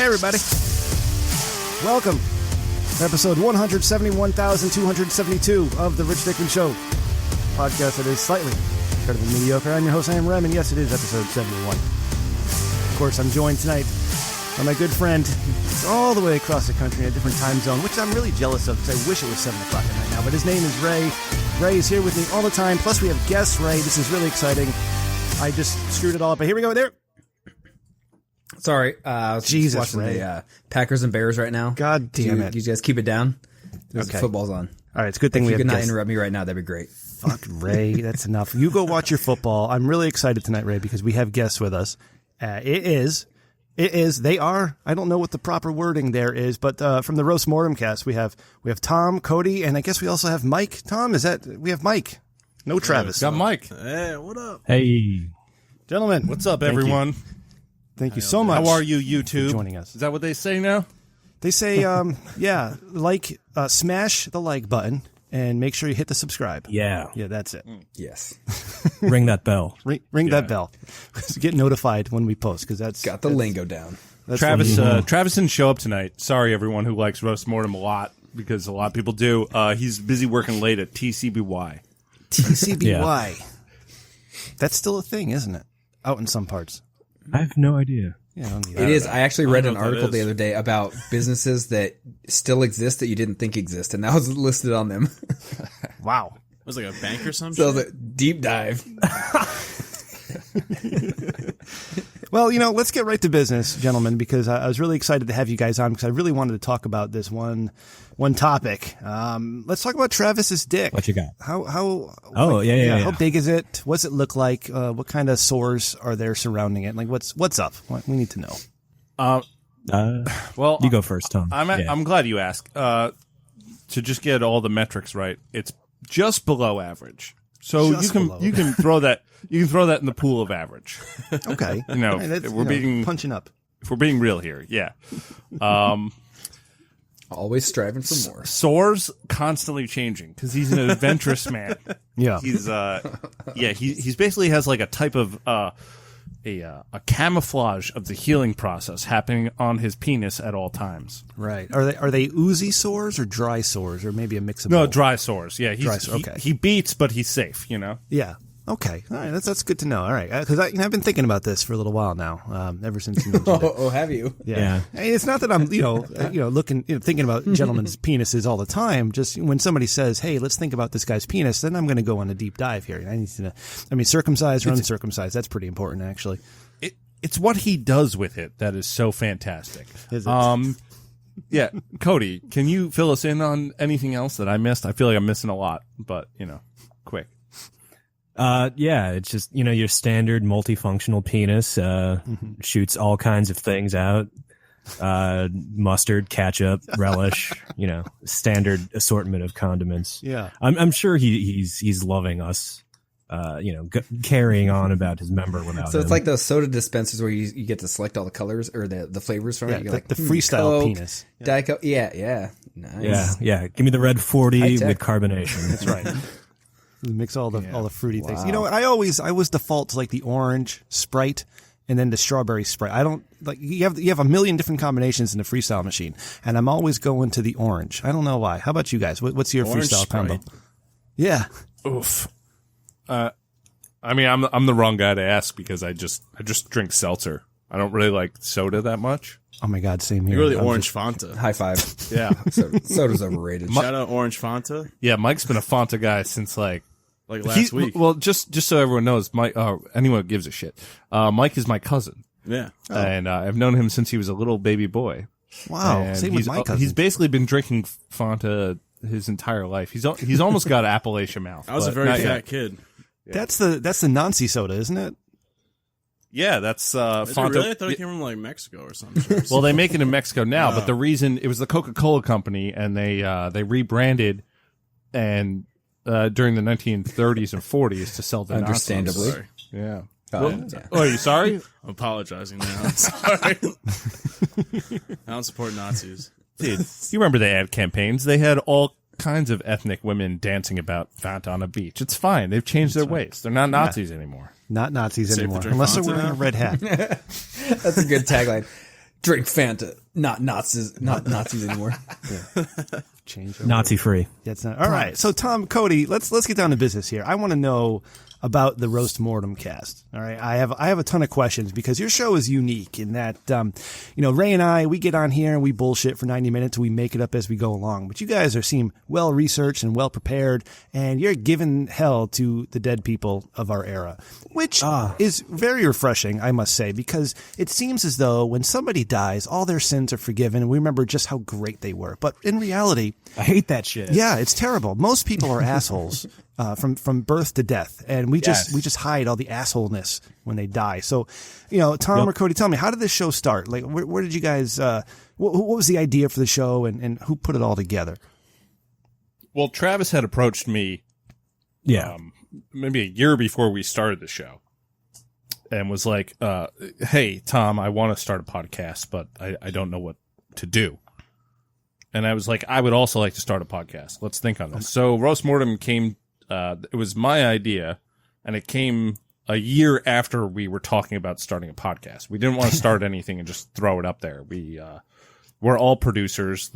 everybody. Welcome to episode 171,272 of The Rich Dickman Show. Podcast that is slightly better than mediocre. I'm your host, Sam Rem, and yes, it is episode 71. Of course, I'm joined tonight by my good friend. He's all the way across the country in a different time zone, which I'm really jealous of because I wish it was 7 o'clock at night now. But his name is Ray. Ray is here with me all the time. Plus, we have guests, Ray. This is really exciting. I just screwed it all up, but here we go. There. Sorry, Jesus, watching Ray. the Packers and Bears right now. God damn it! You guys keep it down. There's Okay. Football's on. All right, it's a good thing If we you have could not guests. interrupt me right now, that'd be great. Fuck, Ray, that's enough. You go watch your football. I'm really excited tonight, Ray, because we have guests with us. They are, I don't know what the proper wording there is, but from the Roast Mortem cast, we have Tom, Cody, and I guess we also have Mike. Tom, we have Mike. No Travis. Got Mike. Hey, what up? Hey. Gentlemen. What's up, everyone? Thank you so much. How are you, YouTube? For joining us. Is that what they say now? They say, smash the like button and make sure you hit the subscribe. Yeah. Yeah, that's it. Yes. Ring that bell. Ring that bell. Get notified when we post, because that's Got the lingo down. Travis didn't show up tonight. Sorry, everyone who likes Roast Mortem a lot, because a lot of people do. He's busy working late at TCBY. TCBY. That's still a thing, isn't it? Out in some parts. I have no idea. Yeah, I don't need It is. I actually read an know what that article is. the other day about businesses that still exist that you didn't think exist, and that was listed on them. Wow. It was like a bank or something. So the deep dive. Well, let's get right to business, gentlemen, because I was really excited to have you guys on because I really wanted to talk about this one topic. Let's talk about Travis's dick. What you got? How Yeah. How big is it? What's it look like? What kind of sores are there surrounding it? Like, what's up? We need to know. Well, You go first, Tom. I'm glad you asked. To just get all the metrics right, it's just below average. So Just you below. can throw that in the pool of average. Okay. No, Hey, that's, we're punching up. If we're being real here, yeah. Always striving for more. Sore's constantly changing because he's an adventurous man. Yeah. He's he's basically has like a type of a camouflage of the healing process happening on his penis at all times. Right. Are they oozy sores or dry sores or maybe a mix of No, both? dry sores. Yeah, Dry sores, okay. He beats, but he's safe. Yeah. Okay. All right. That's good to know. All right. Because I've been thinking about this for a little while now. Ever since you mentioned it. Oh, have you? Yeah. Hey, it's not that I'm, thinking about gentlemen's penises all the time. Just when somebody says, "Hey, let's think about this guy's penis," then I'm going to go on a deep dive here. I need to know. I mean, circumcised or uncircumcised. That's pretty important, actually. It's what he does with it that is so fantastic. Is it? Yeah, Cody, can you fill us in on anything else that I missed? I feel like I'm missing a lot, but quick. Yeah, it's just, your standard multifunctional penis, shoots all kinds of things out. Mustard, ketchup, relish, standard assortment of condiments. Yeah. I'm sure he's loving us, carrying on about his member without So it's him. like those soda dispensers where you get to select all the colors or the flavors from Yeah, it. You're the freestyle Coke, penis. Diet Coke. Yeah. Nice. Yeah. Give me the red 40 High-tech. with carbonation. That's right. Mix all the fruity things. I always default to like the orange Sprite and then the strawberry Sprite. I don't like you have a million different combinations in the freestyle machine, and I'm always going to the orange. I don't know why. How about you guys? What's your Orange freestyle Sprite. combo? Yeah. Oof. I mean, I'm the wrong guy to ask because I just drink seltzer. I don't really like soda that much. Oh my God, same here. You're really I'm Orange just- Fanta. High five. Yeah, Soda's overrated. Shout out Orange Fanta. yeah. Mike's been a Fanta guy since like Last week. Well, just so everyone knows, Mike. Anyone who gives a shit. Mike is my cousin, Yeah. and I've known him since he was a little baby boy. Wow. And Same with my cousin. He's basically been drinking Fanta his entire life. He's almost got Appalachia mouth. I was a but very not fat yet. kid. That's the Nancy soda, isn't it? Yeah, that's Is it Fanta. really? I thought it came from like Mexico or something. Well, they make it in Mexico now, but Oh. the reason it was the Coca-Cola company, and they rebranded and during the 1930s and 40s to sell the Understandably. Nazis. Yeah. Yeah. Oh, are you sorry? I'm apologizing now. I'm sorry. I don't support Nazis. Dude, you remember the ad campaigns? They had all kinds of ethnic women dancing about Fanta on a beach. It's fine. They've changed their ways. They're not Nazis anymore. Not Nazis Safe to anymore, drink unless they're Fanta wearing now? a red hat. That's a good tagline. Drink Fanta. Not Nazis anymore. Change over. Nazi free. That's not all right. So Tom, Cody, let's get down to business here. I want to know about the Roast Mortem cast. All right, I have a ton of questions because your show is unique in that Ray and I, we get on here and we bullshit for 90 minutes and we make it up as we go along. But you guys seem well researched and well prepared, and you're giving hell to the dead people of our era, which is very refreshing, I must say, because it seems as though when somebody dies, all their sins are forgiven and we remember just how great they were. But in reality, I hate that shit. yeah, it's terrible. Most people are assholes from birth to death, and we just hide all the assholeness when they die. So, Tom or Cody, tell me, how did this show start? Like, where did you guys? What was the idea for the show, and who put it all together? Well, Travis had approached me, maybe a year before we started the show, and was like, "Hey, Tom, I want to start a podcast, but I don't know what to do." And I was like, I would also like to start a podcast. Let's think on this. So Roast Mortem came, it was my idea, and it came a year after we were talking about starting a podcast. We didn't want to start anything and just throw it up there. We're all producers.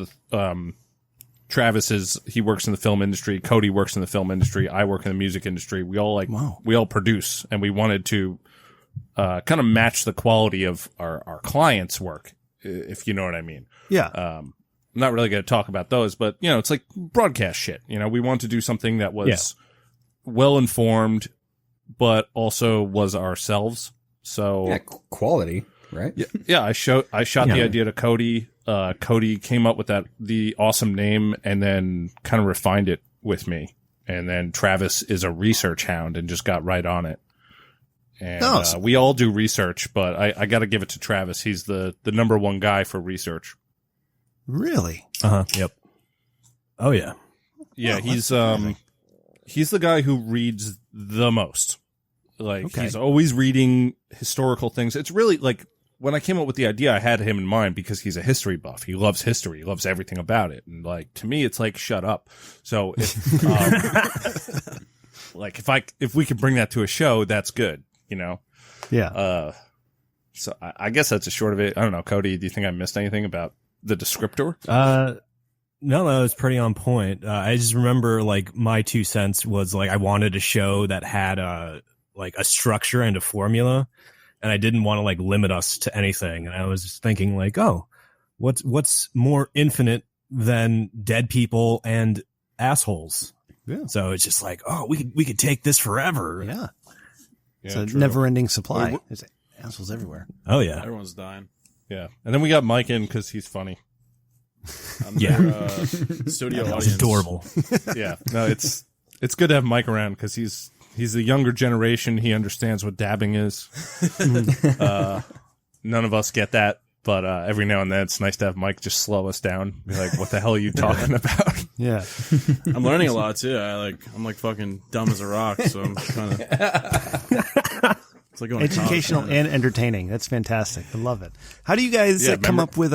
Travis he works in the film industry. Cody works in the film industry. I work in the music industry. We all produce, and we wanted to, kind of match the quality of our clients' work, if you know what I mean. Yeah. I'm not really going to talk about those, but, it's like broadcast shit. We want to do something that was well-informed, but also was ourselves. So quality, right? Yeah. I shot the idea to Cody. Cody came up with the awesome name and then kind of refined it with me. And then Travis is a research hound and just got right on it. And we all do research, but I got to give it to Travis. He's the number one guy for research. Really? Yep. Oh yeah. Yeah, he's the guy who reads the most. Like he's always reading historical things. It's really like when I came up with the idea, I had him in mind because he's a history buff. He loves history. He loves everything about it. And like to me, it's like shut up. So if if we could bring that to a show, that's good. Yeah. So I guess that's a short of it. I don't know, Cody. Do you think I missed anything about the descriptor? No, it's pretty on point. I just remember like my 2 cents was like I wanted a show that had a structure and a formula, and I didn't want to like limit us to anything. And I was just thinking like, oh, what's more infinite than dead people and assholes? Yeah. So it's just like, oh, we could take this forever. Yeah. It's Yeah, a true. never-ending supply. There's assholes everywhere. Oh yeah. Everyone's dying. Yeah, and then we got Mike in because he's funny. I'm their studio That was audience. adorable. Yeah, no, it's good to have Mike around because he's the younger generation. He understands what dabbing is. None of us get that, but every now and then it's nice to have Mike just slow us down. Be like, what the hell are you talking about? Yeah. I'm learning a lot too. I'm like fucking dumb as a rock, so I'm kind of. It's like going to Educational college, and entertaining. That's fantastic. I love it. How do you guys come up with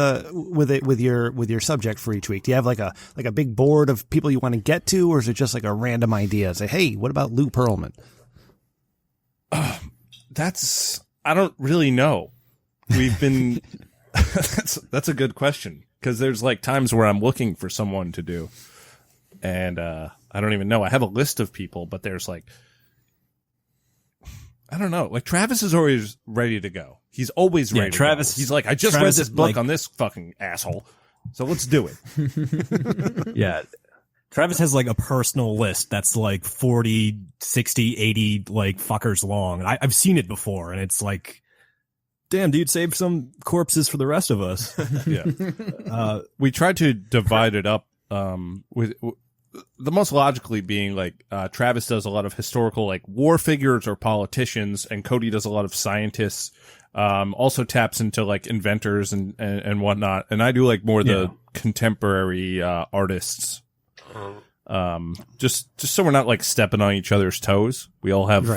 your subject for each week? Do you have like a big board of people you want to get to, or is it just like a random idea? Say, hey, what about Lou Pearlman? I don't really know. We've been that's a good question because there's like times where I'm looking for someone to do, and I don't even know. I have a list of people, but there's like. I don't know. Like Travis is always ready to go. He's always ready. Travis. To go. He's like, I just Travis read this book like, on this fucking asshole, so let's do it. Yeah. Travis has like a personal list that's like 40, 60, 80 like fuckers long. And I've seen it before, and it's like, damn, dude, save some corpses for the rest of us. Yeah. We tried to divide it up with the most logically being like Travis does a lot of historical like war figures or politicians, and Cody does a lot of scientists. Also taps into like inventors and whatnot, and I do like more the contemporary artists. Just so we're not like stepping on each other's toes. We all have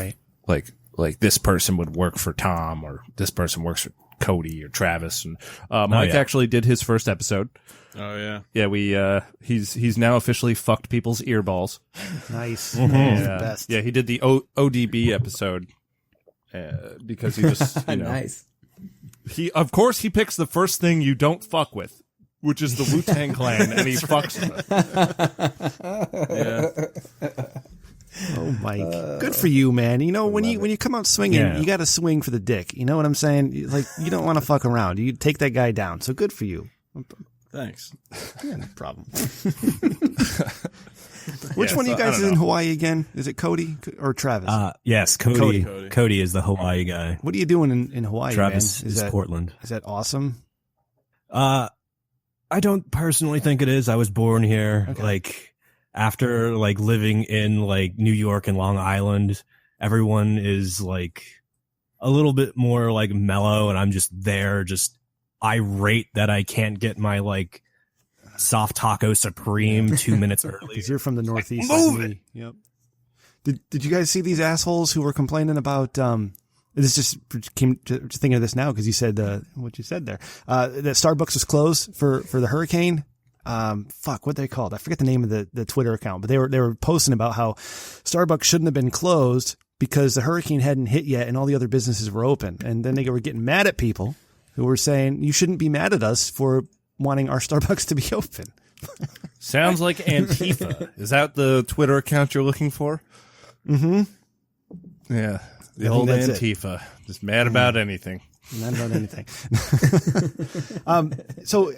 like this person would work for Tom, or this person works for Cody or Travis, and Mike actually did his first episode. Oh yeah, yeah. He's now officially fucked people's earballs. Nice, Best. Yeah, he did the ODB episode because he just Nice. Of course, he picks the first thing you don't fuck with, which is the Wu-Tang Clan, and he fucks with it. Yeah. Oh, Mike. Good for you, man. You know, when you come out swinging, you got to swing for the dick. You know what I'm saying? Like, you don't want to fuck around. You take that guy down. So good for you. Thanks. Yeah, no problem. Which one of you guys is in Hawaii again? Is it Cody or Travis? Yes, Cody. Cody is the Hawaii guy. What are you doing in Hawaii, Travis man? is Portland. Is that awesome? I don't personally think it is. I was born here. Okay. Like, after like living in like New York and Long Island, everyone is like a little bit more like mellow, and I'm just there, just irate that I can't get my like soft taco supreme 2 minutes early. Because you're from the Northeast. Like, move like me. Yep. Did you guys see these assholes who were complaining about? This just came to thinking of this now because you said what you said there. That Starbucks was closed for the hurricane. What they called? I forget the name of the Twitter account, but they were posting about how Starbucks shouldn't have been closed because the hurricane hadn't hit yet and all the other businesses were open. And then they were getting mad at people who were saying, you shouldn't be mad at us for wanting our Starbucks to be open. Sounds like Antifa. Is that the Twitter account you're looking for? Mm-hmm. Yeah. The old that's Antifa. Just mad about anything. Not about anything. So,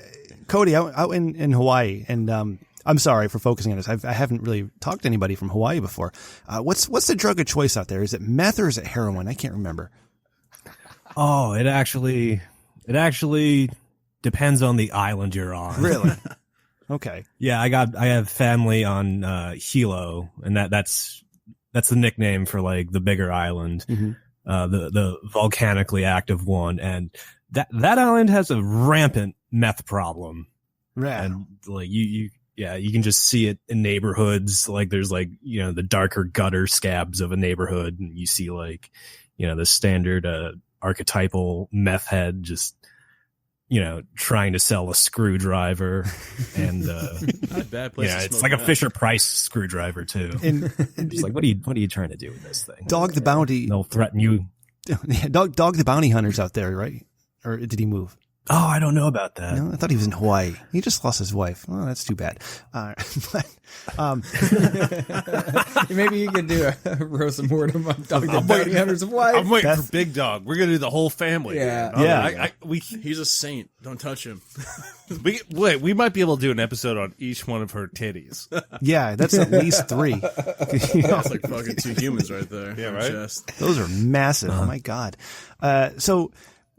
Cody, out in Hawaii, and I'm sorry for focusing on this. I haven't really talked to anybody from Hawaii before. What's the drug of choice out there? Is it meth or is it heroin? I can't remember. Oh, it actually depends on the island you're on. Really? Okay. Yeah, I have family on Hilo, and that's the nickname for like the bigger island, the volcanically active one, and that island has a rampant meth problem. Right. And like you can just see it in neighborhoods. Like there's like, you know, the darker gutter scabs of a neighborhood, and you see like, you know, the standard archetypal meth head just, you know, trying to sell a screwdriver, and Not a bad place. yeah, to it's smoke like a meth. Fisher Price screwdriver too. And It's like, what are you trying to do with this thing? Dog the Bounty. They'll threaten you. Dog the Bounty Hunter's out there, right? Or did he move? Oh, I don't know about that. No, I thought he was in Hawaii. He just lost his wife. Oh, that's too bad. Maybe you could do a roast mortem on Dog the Bounty Hunter's wife. I'm waiting for Big Dog. We're gonna do the whole family. Yeah. dude. Yeah. He's a saint. Don't touch him. We might be able to do an episode on each one of her titties. Yeah, that's at least 3. You know, That's like fucking 2 humans right there. Yeah, on right? chest. those are massive. Oh my God. So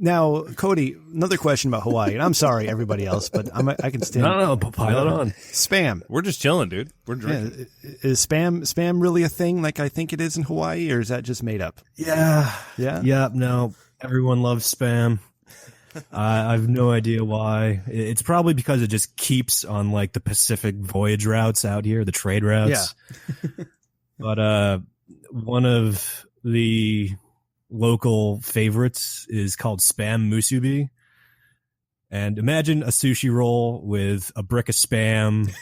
now, Cody, another question about Hawaii. And I'm sorry, everybody else, but I can stand. No, pile it on. Spam. We're just chilling, dude. We're drinking. Yeah, is spam really a thing like I think it is in Hawaii, or is that just made up? Yeah. Yeah? Yep. No, everyone loves spam. I have no idea why. It's probably because it just keeps on like the Pacific voyage routes out here, the trade routes. Yeah. But one of the local favorites is called spam musubi. And imagine a sushi roll with a brick of spam,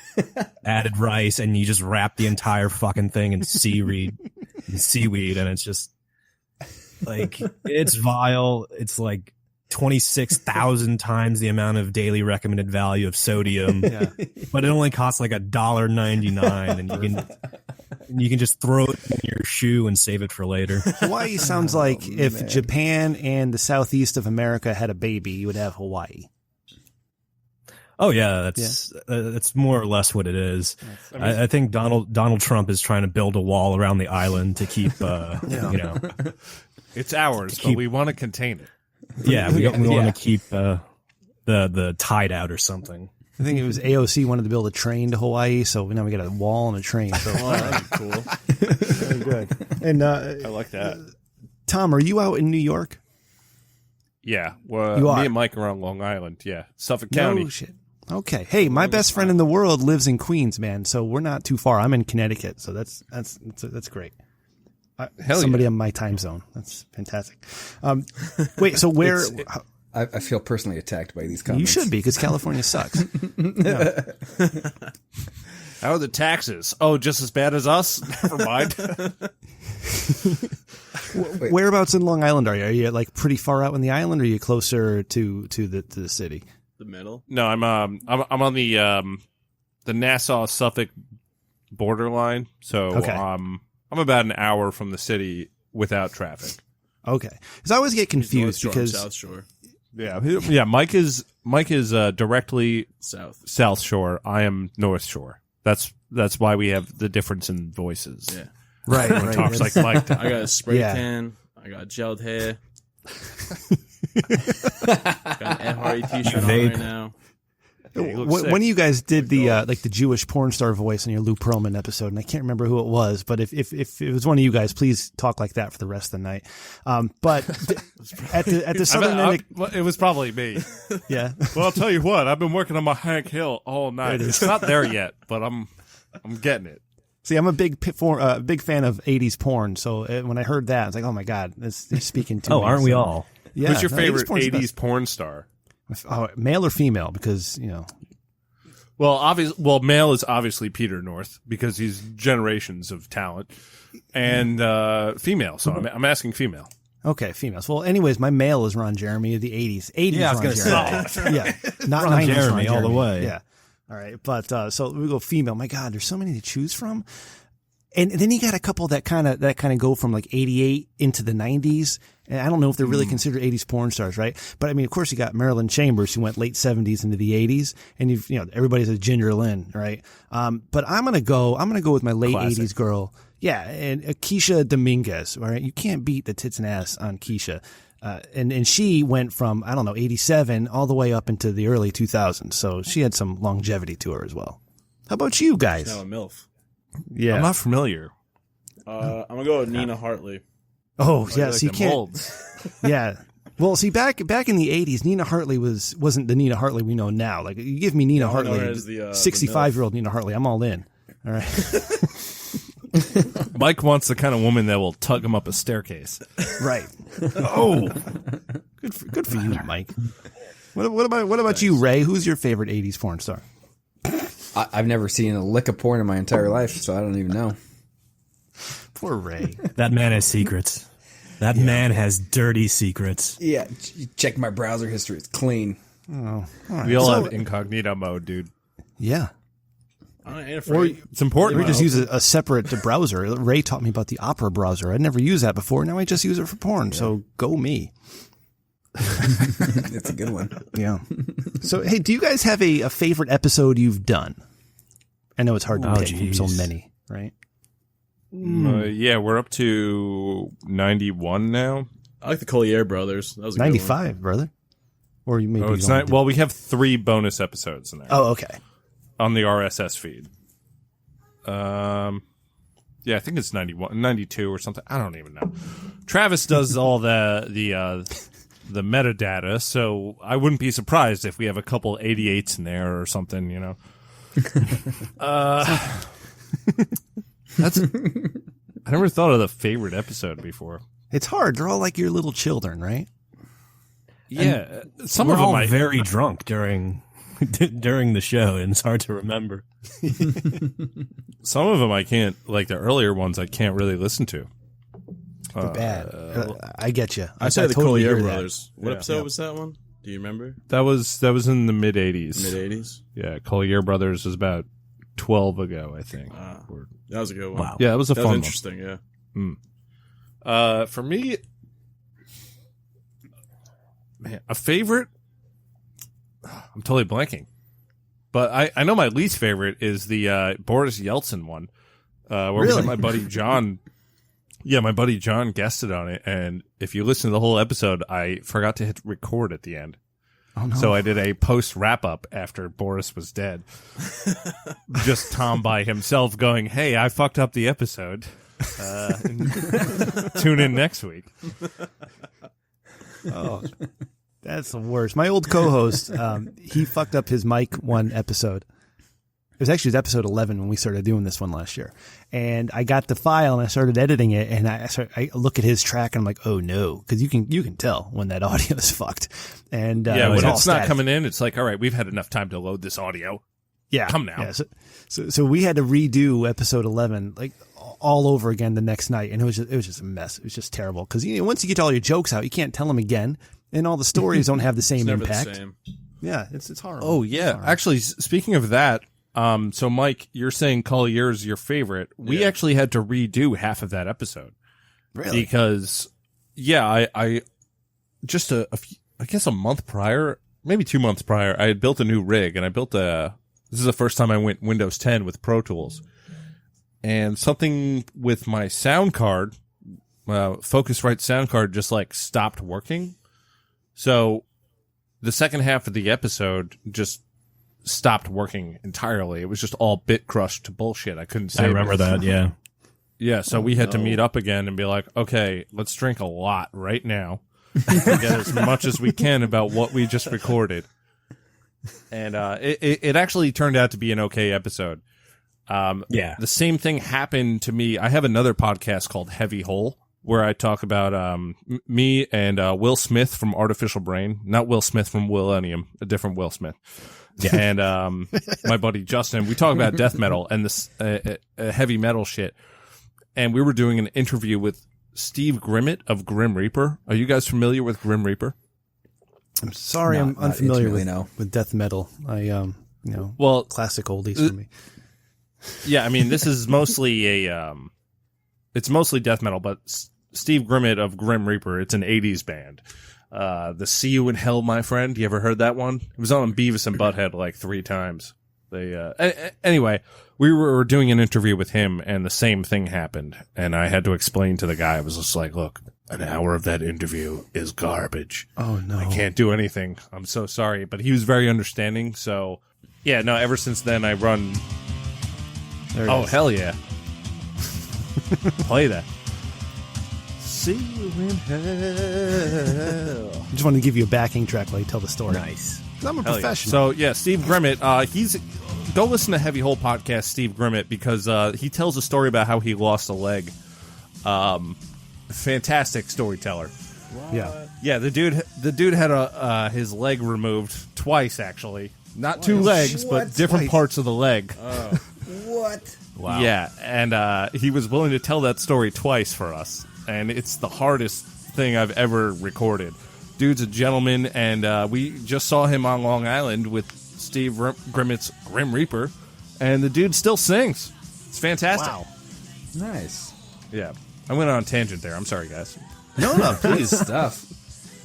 added rice, and you just wrap the entire fucking thing in seaweed, and it's just like, it's vile. It's like 26,000 times the amount of daily recommended value of sodium, but it only costs like $1.99, and you can just throw it in your shoe and save it for later. Hawaii sounds like if Japan and the southeast of America had a baby, you would have Hawaii. Oh yeah, that's more or less what it is. I think Donald Trump is trying to build a wall around the island to keep, you know, It's ours, but we want to contain it. yeah, we want to keep the tide out or something. I think it was AOC wanted to build a train to Hawaii, so now we got a wall and a train. So Oh, that'd be cool. very good. And I like that. Tom, are you out in New York? Yeah. Well, You are. me and Mike are on Long Island. Yeah. Suffolk County. No shit. Okay. Hey, my best friend in the world lives in Queens, man. So we're not too far. I'm in Connecticut, so that's great. Hell Somebody yeah. on my time zone. That's fantastic. Wait, so where? I feel personally attacked by these comments. You should be, because California sucks. How are the taxes? Oh, just as bad as us? Never mind. Whereabouts in Long Island are you? Are you like pretty far out in the island, or are you closer to the city? The middle? No, I'm on the Nassau Suffolk borderline, so Okay. I'm about an hour from the city without traffic. Okay, because I always get confused North Shore, because South Shore. Yeah. Mike is directly South Shore. I am North Shore. That's why we have the difference in voices. Yeah. right, Everyone talks like Mike does. I got a spray Yeah. tan. I got gelled hair. Got an Ed Hardy t-shirt on Vape. right now. Yeah, you look sick. When you guys did the like the Jewish porn star voice in your Lou Pearlman episode, and I can't remember who it was, but if it was one of you guys, please talk like that for the rest of the night. But at the southern end, It was probably me. yeah, Well, I'll tell you what. I've been working on my Hank Hill all night. It's not there yet, but I'm getting it. see, I'm a big fan of '80s porn, so when I heard that, I was like, oh my god, this is speaking to me. Aren't we So, all? Yeah, Who's your no, favorite 80s porn's the 80s best. porn star? Oh, male or female? Because Well, male is obviously Peter North because he's generations of talent, and female. So I'm asking female. okay, females. Well, anyways, my male is Ron Jeremy of the '80s. '80s. Yeah, I was Ron gonna Jeremy. Yeah, not Ron 90s Jeremy Ron all the way. Yeah. All right, but so we go female. My God, there's so many to choose from. And then you got a couple that kind of go from like 88 into the 90s. And I don't know if they're really considered 80s porn stars, right? But I mean, of course, you got Marilyn Chambers, who went late 70s into the 80s, and everybody's a Ginger Lynn, right? But I'm gonna go with my late Classic. 80s girl, yeah, and Keisha Dominguez. All right, you can't beat the tits and ass on Keisha, and she went from 87 all the way up into the early 2000s, so she had some longevity to her as well. How about you guys? Now a MILF. Yeah. I'm not familiar. I'm gonna go with Nina Hartley. Oh, yeah. Like So you them can't. molds. Yeah. Well, see, back in the '80s, Nina Hartley wasn't the Nina Hartley we know now. Like, you give me Nina I know Hartley, her as the 65-year-old Nina Hartley, I'm all in. All right. Mike wants the kind of woman that will tug him up a staircase. Right. Oh, good for you, Mike. What about you, Ray? Who's your favorite '80s porn star? I've never seen a lick of porn in my entire life, so I don't even know. Poor Ray. That man has secrets. That man has dirty secrets. Yeah, check my browser history. It's clean. Oh, all right. We all So- have incognito mode, dude. Yeah. I ain't afraid. It's important. We just use a separate browser. Ray taught me about the Opera browser. I'd never used that before. Now I just use it for porn. So go me. It's a good one. Yeah. So, hey, do you guys have a favorite episode you've done? I know it's hard to pick from so geez. many, right? Yeah, we're up to 91 now. I like the Collier brothers. That was a good one. 95, brother. Or you maybe. Oh, it's you only not. did- Well, we have 3 bonus episodes in there Oh, okay. on the RSS feed. Yeah, I think it's 91, 92 or something. I don't even know. Travis does all the metadata, so I wouldn't be surprised if we have a couple 88s in there or something, you know. That's. I never thought of the favorite episode before. It's hard. They're all like your little children, right? Yeah, some We're of them all I very drunk during the show, and it's hard to remember. some of them I can't, like the earlier ones I can't really listen to. They're bad. I get you. I said the totally Collier hear that. brothers. What Yeah. episode was that one? Do you remember? That was in the mid 80s. Mid 80s. Yeah, Collier Brothers was about 12 ago, I think. Or- That was a good one. Wow. yeah, it was a That fun was interesting. Yeah. one. For me, man, a favorite. I'm totally blanking, but I know my least favorite is the Boris Yeltsin one, where we Really? had my buddy John. Yeah, my buddy John guested on it, and if you listen to the whole episode, I forgot to hit record at the end. Oh, no. So I did a post wrap up after Boris was dead. Just Tom by himself going, "Hey, I fucked up the episode. Tune in next week." Oh, that's the worst. My old co-host, he fucked up his mic one episode. It was actually episode 11 when we started doing this one last year. And I got the file and I started editing it, and I look at his track and I'm like, oh no, because you can tell when that audio is fucked. And Yeah, it was when all it's not static. coming in, it's like, all right, we've had enough time to load this audio. Yeah. Come now. Yeah, so we had to redo episode 11 like all over again the next night, and it was just a mess. It was just terrible because once you get all your jokes out, you can't tell them again, and all the stories don't have the same Never impact. the same. Yeah, it's horrible. Oh yeah. Actually, speaking of that, so Mike, you're saying Collier's your favorite. We actually had to redo half of that episode. Really? Because I just I guess a month prior, maybe 2 months prior, I had built a new rig, and this is the first time I went Windows 10 with Pro Tools. And something with my sound card, Focusrite sound card, just like stopped working. So the second half of the episode just stopped working entirely. It was just all bit crushed bullshit. I couldn't say. I remember that. Yeah. Yeah. So we had to meet up again and be like, okay, let's drink a lot right now. Get as much as we can about what we just recorded. And it actually turned out to be an okay episode. The same thing happened to me. I have another podcast called Heavy Hole where I talk about me and Will Smith from Artificial Brain, not Will Smith from Millennium, a different Will Smith. Yeah. And my buddy Justin, we talk about death metal and this heavy metal shit. And we were doing an interview with Steve Grimmett of Grim Reaper. Are you guys familiar with Grim Reaper? I'm sorry, I'm unfamiliar with death metal. Classic oldies for me. Yeah, I mean, this is mostly it's mostly death metal, but Steve Grimmett of Grim Reaper, it's an 80s band. The See You in Hell, My Friend. You ever heard that one? It was on Beavis and Butthead like 3 times. Anyway, we were doing an interview with him, and the same thing happened. And I had to explain to the guy, I was just like, look, an hour of that interview is garbage. Oh, no. I can't do anything. I'm so sorry. But he was very understanding. So, yeah, no, ever since then, I run... Oh, hell yeah. Play that. See you in hell. I just wanted to give you a backing track while you tell the story. Nice. I'm a Hell professional. Yeah. So, yeah, Steve Grimmett, go listen to Heavy Hole Podcast, Steve Grimmett, because he tells a story about how he lost a leg. Fantastic storyteller. What? Yeah, the dude had his leg removed twice, actually. Not 2 legs, but different parts of the leg. Oh. What? Wow. Yeah, and he was willing to tell that story twice for us, and it's the hardest thing I've ever recorded. Dude's a gentleman, and we just saw him on Long Island with Steve Grimmett's Grim Reaper, and the dude still sings. It's fantastic. Wow. Nice. Yeah. I went on a tangent there. I'm sorry, guys. No, please. Stuff.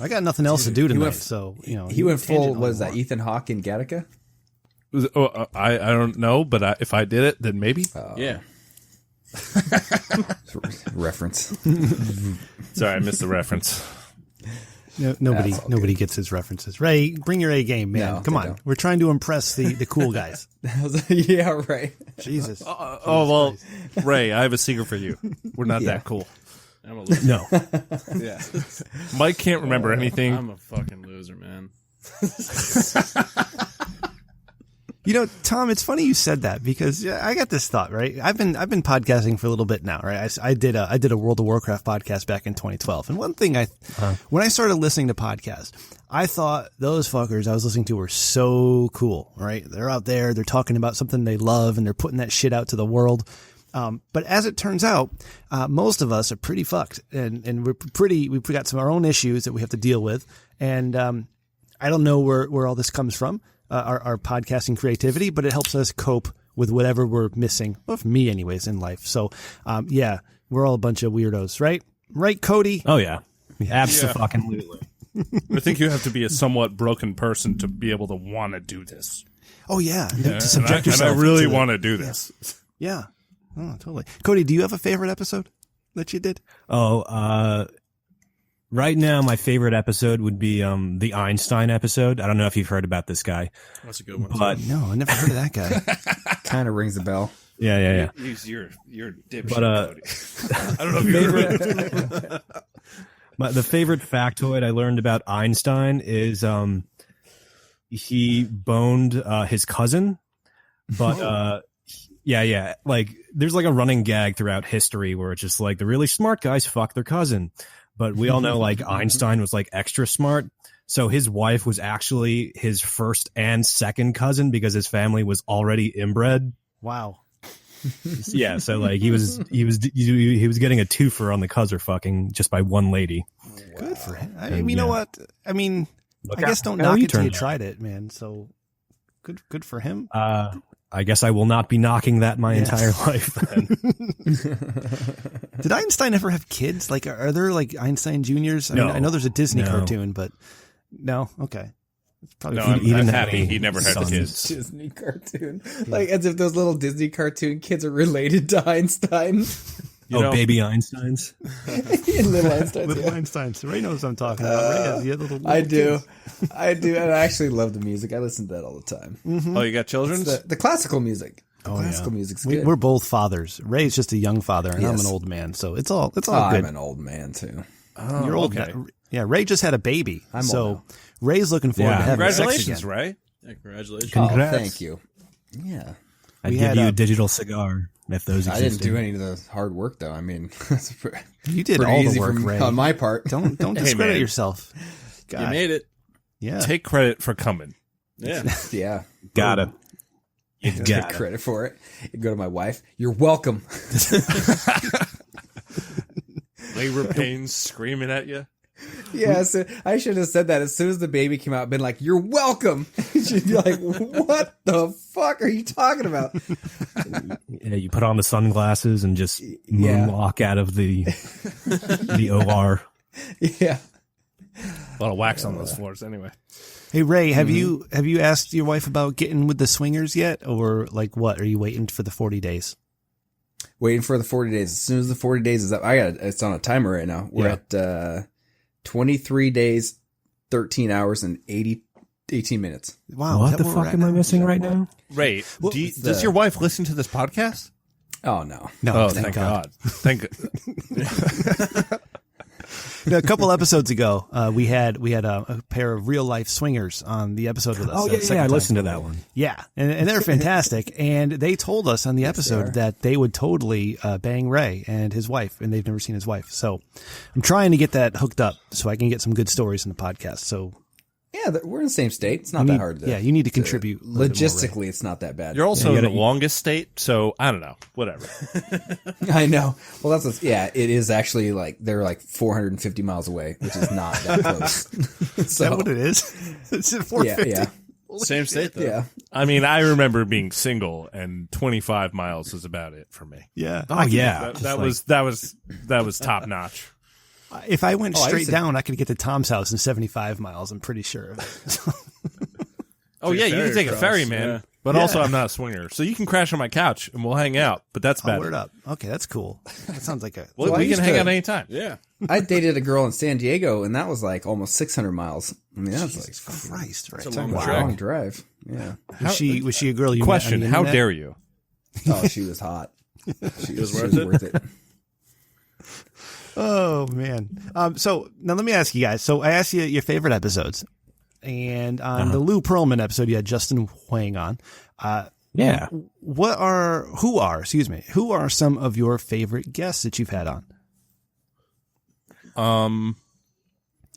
I got nothing else to do tonight, so, He went full, what is that, Ethan Hawke in Gattaca? I don't know, but if I did it, then maybe. Yeah. Reference. Sorry, I missed the reference. No, nobody gets his references. Ray, bring your A game, man. No, Come on. don't. We're trying to impress the cool guys. Yeah, right. Jesus. Well, Ray, I have a secret for you. We're not that cool. I'm a loser. No. Yeah. Mike can't remember anything. I'm a fucking loser, man. Tom, it's funny you said that because I got this thought, right? I've been podcasting for a little bit now, right? I did a World of Warcraft podcast back in 2012. And one thing when I started listening to podcasts, I thought those fuckers I was listening to were so cool, right? They're out there, they're talking about something they love and they're putting that shit out to the world. But as it turns out, most of us are pretty fucked and we've got some of our own issues that we have to deal with. And, I don't know where all this comes from. Our podcasting creativity, but it helps us cope with whatever we're missing. Well, for me anyways, in life. So, we're all a bunch of weirdos, right? Right, Cody? Oh, yeah. Absolutely. I think you have to be a somewhat broken person to be able to want to do this. Oh, yeah. To subject yourself. And I really want to do this. Yeah. Oh, totally. Cody, do you have a favorite episode that you did? Right now, my favorite episode would be the Einstein episode. I don't know if you've heard about this guy. That's a good one. But no, I never heard of that guy. Kind of rings a bell. Yeah. You're dipshit. But I don't know if you heard. The favorite factoid I learned about Einstein is he boned his cousin, but yeah. Like there's like a running gag throughout history where it's just like the really smart guys fuck their cousin. But we all know like Einstein was like extra smart. So his wife was actually his first and second cousin because his family was already inbred. Wow. Yeah, so like he was getting a twofer on the cousin fucking just by one lady. Good for him. I mean, you know what? I mean, I guess don't how knock you it till you turned out. tried it, man. So good for him. I guess I will not be knocking that my entire life. Then. Did Einstein ever have kids? Like, are there like Einstein Juniors? I No. mean, I know there's a Disney No. cartoon, but no. Okay. It's probably No, He I'm didn't have happy any he never had sons. kids. Disney cartoon. Like, as if those little Disney cartoon kids are related to Einstein. You know, baby Einsteins. Little Einstein. Little Einsteins. Ray knows what I'm talking about. Ray has the little I do. kids. I do. And I actually love the music. I listen to that all the time. Oh, you got children's? The classical music. The Oh, classical yeah. music's good. We're both fathers. Ray's just a young father, and I'm Yes. an old man, so it's all good. I'm an old man, too. You're old. okay. Yeah, Ray just had a baby, I'm so old Ray's looking forward Yeah. to having sex Congratulations, again. Ray. Yeah, congratulations. Oh, Congrats. thank you. Yeah. I'd We give had you a- a digital cigar if those I existed. didn't do any of the hard work, though. I mean, it's pretty You did all easy the work, from, Ray. on my part. Don't Hey, discredit man. yourself. You God. made it. Yeah. Take credit for coming. Yeah. Yeah. Gotta. You Take gotta. credit for it. You go to my wife. You're welcome. Labor pains screaming at you. Yeah, so I should have said that as soon as the baby came out. Been like, "You're welcome." She'd be like, "What the fuck are you talking about?" Yeah, you put on the sunglasses and just Yeah. moonwalk out of the OR. Yeah. A lot of wax on those floors anyway. Hey Ray, have you asked your wife about getting with the swingers yet, or like what? Are you waiting for the 40 days? Waiting for the 40 days. As soon as the 40 days is up, it's on a timer right now. We're at 23 days, 13 hours, and 18 minutes. Wow, What is that the where we're fuck at am I now? missing right now? Ray, it's does your wife listen to this podcast? Oh, no. No, Oh, thank God. Thank No, a couple episodes ago, we had a pair of real life swingers on the episode with us. Oh, the yeah, second I time. listened to that one. Yeah, and they're fantastic. And they told us on the episode that they would totally bang Ray and his wife, and they've never seen his wife. So I'm trying to get that hooked up so I can get some good stories in the podcast. So Yeah, we're in the same state. It's not that hard to. yeah, you need to contribute a little bit more, Ray. Logistically, it's not that bad. You're also you in gotta- the longest state, so I don't know. Whatever. I know. Well, it is actually like they're like 450 miles away, which is not that close. Is that what it is? Is it 450? Yeah. Same state, though. Yeah. I mean, I remember being single, and 25 miles was about it for me. Yeah. Oh, yeah. That was top notch. If I went I straight used to- down, I could get to Tom's house in 75 miles. I'm pretty sure of it. Oh yeah, you can ferry take a across, ferry, man. yeah. But Yeah. also, I'm not a swinger, so you can crash on my couch and we'll hang out. But that's Oh, bad. word up. Okay, that's cool. That sounds like a. Well, So I we can used hang to- out anytime. Yeah. I dated a girl in San Diego, and that was like almost 600 miles. I mean, that's like Christ, right? It's a long a trek. long drive. Yeah. Was she a girl you Question: met on the how internet? dare you? Oh, she was hot. She was worth it? worth it. Oh man. So now let me ask you guys. So I asked you your favorite episodes, and on the Lou Pearlman episode, you had Justin Huang on. Yeah. Who are some of your favorite guests that you've had on?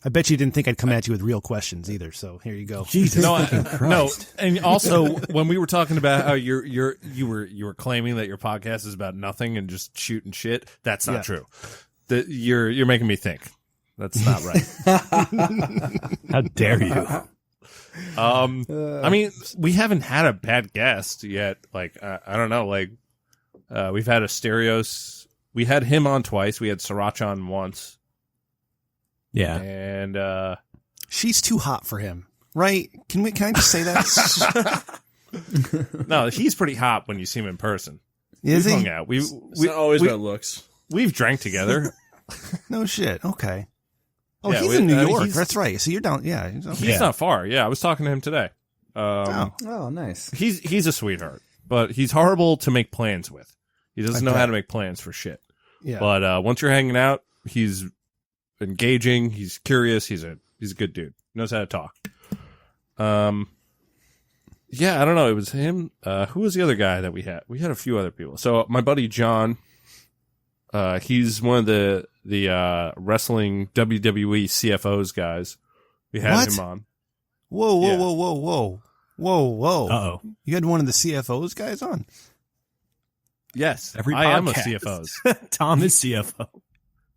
I bet you didn't think I'd come at you with real questions either. So here you go. Jesus No, fucking no, Christ. and also when we were talking about how you were claiming that your podcast is about nothing and just shooting shit, that's not Yeah. true. That you're making me think. That's not right. How dare you? I mean, we haven't had a bad guest yet. Like, I don't know. Like, we've had Asterios. We had him on twice. We had Sriracha on once. Yeah. And, She's too hot for him, right? Can I just say that? no, he's pretty hot when you see him in person. Is We've he? hung out. It's not always about looks. We've drank together. No shit. Okay. Oh, Yeah, he's we- in New I mean, York. he's- That's right. So you're down. Yeah. He's Yeah. not far. Yeah, I was talking to him today. Oh. Oh, nice. He's a sweetheart, but he's horrible to make plans with. He doesn't know Okay. how to make plans for shit. Yeah. But once you're hanging out, he's engaging. He's curious. He's a good dude. He knows how to talk. Yeah, I don't know. It was him. Who was the other guy that we had? We had a few other people. So my buddy John, he's one of the wrestling WWE CFOs guys. We had What? him on. Whoa, whoa, Yeah. whoa, whoa, whoa. Whoa, whoa. Uh-oh. You had one of the CFOs guys on? Yes, Every I am a podcast. CFO's. Tom is CFO.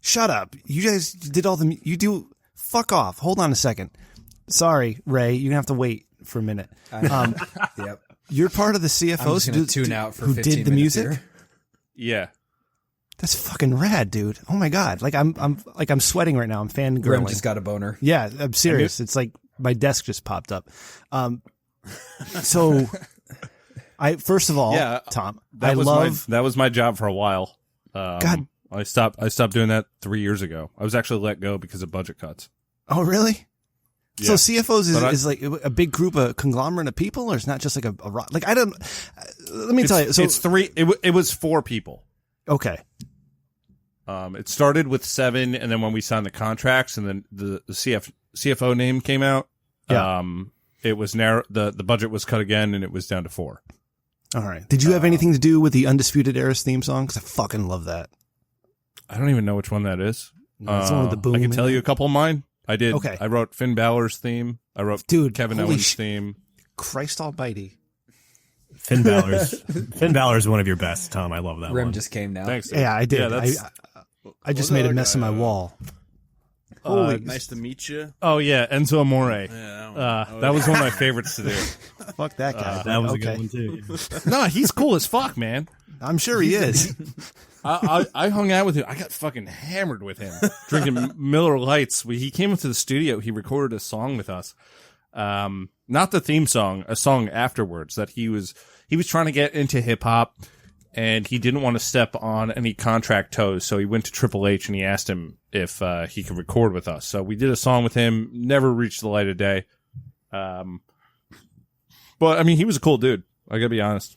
Shut up. You guys did all the... You do... Fuck off. Hold on a second. Sorry, Ray. You're going to have to wait for a minute. Yep. You're part of the I'm CFOs just gonna tune out for who 15 did the minutes music? here. Yeah. That's fucking rad, dude. Oh my God. Like I'm sweating right now. I'm Rem fangirling. just got a boner. Yeah, I'm serious. It's like my desk just popped up. So first of all, Yeah, Tom, That was my job for a while. God. I stopped doing that 3 years ago. I was actually let go because of budget cuts. Oh, really? So Yeah. CFOs But is like a big group, a conglomerate of people, or it's not just like a like I don't. Let me tell you. So it's three. It was 4 people. okay. It started with 7, and then when we signed the contracts, and then the CFO name came out. Yeah. It was narrow. The budget was cut again, and it was down to 4. All right. Did you have anything to do with the Undisputed Era's theme song? Because I fucking love that. I don't even know which one that is. It's one with the boom. I can in tell it. you a couple of mine. I did. Okay. I wrote Finn Balor's theme. I wrote Dude, Kevin holy Owens' theme. Christ Almighty. Finn Balor's one of your best, Tom. I love that Rem one. just came now. Thanks. Dude. Yeah, I did. Yeah, that's, I just What made a other mess of guy? my wall. Holy. Nice to meet you. Oh yeah, Enzo Amore. Yeah, That was one of my favorites to do. Fuck that guy. That was okay. a good one too. No, he's cool as fuck, man. I'm sure he is. I hung out with him. I got fucking hammered with him, drinking Miller Lights. He came into the studio. He recorded a song with us. Not the theme song, a song afterwards that he was trying to get into hip hop, and he didn't want to step on any contract toes. So he went to Triple H and he asked him if he could record with us. So we did a song with him. Never reached the light of day. But I mean, he was a cool dude. I gotta be honest.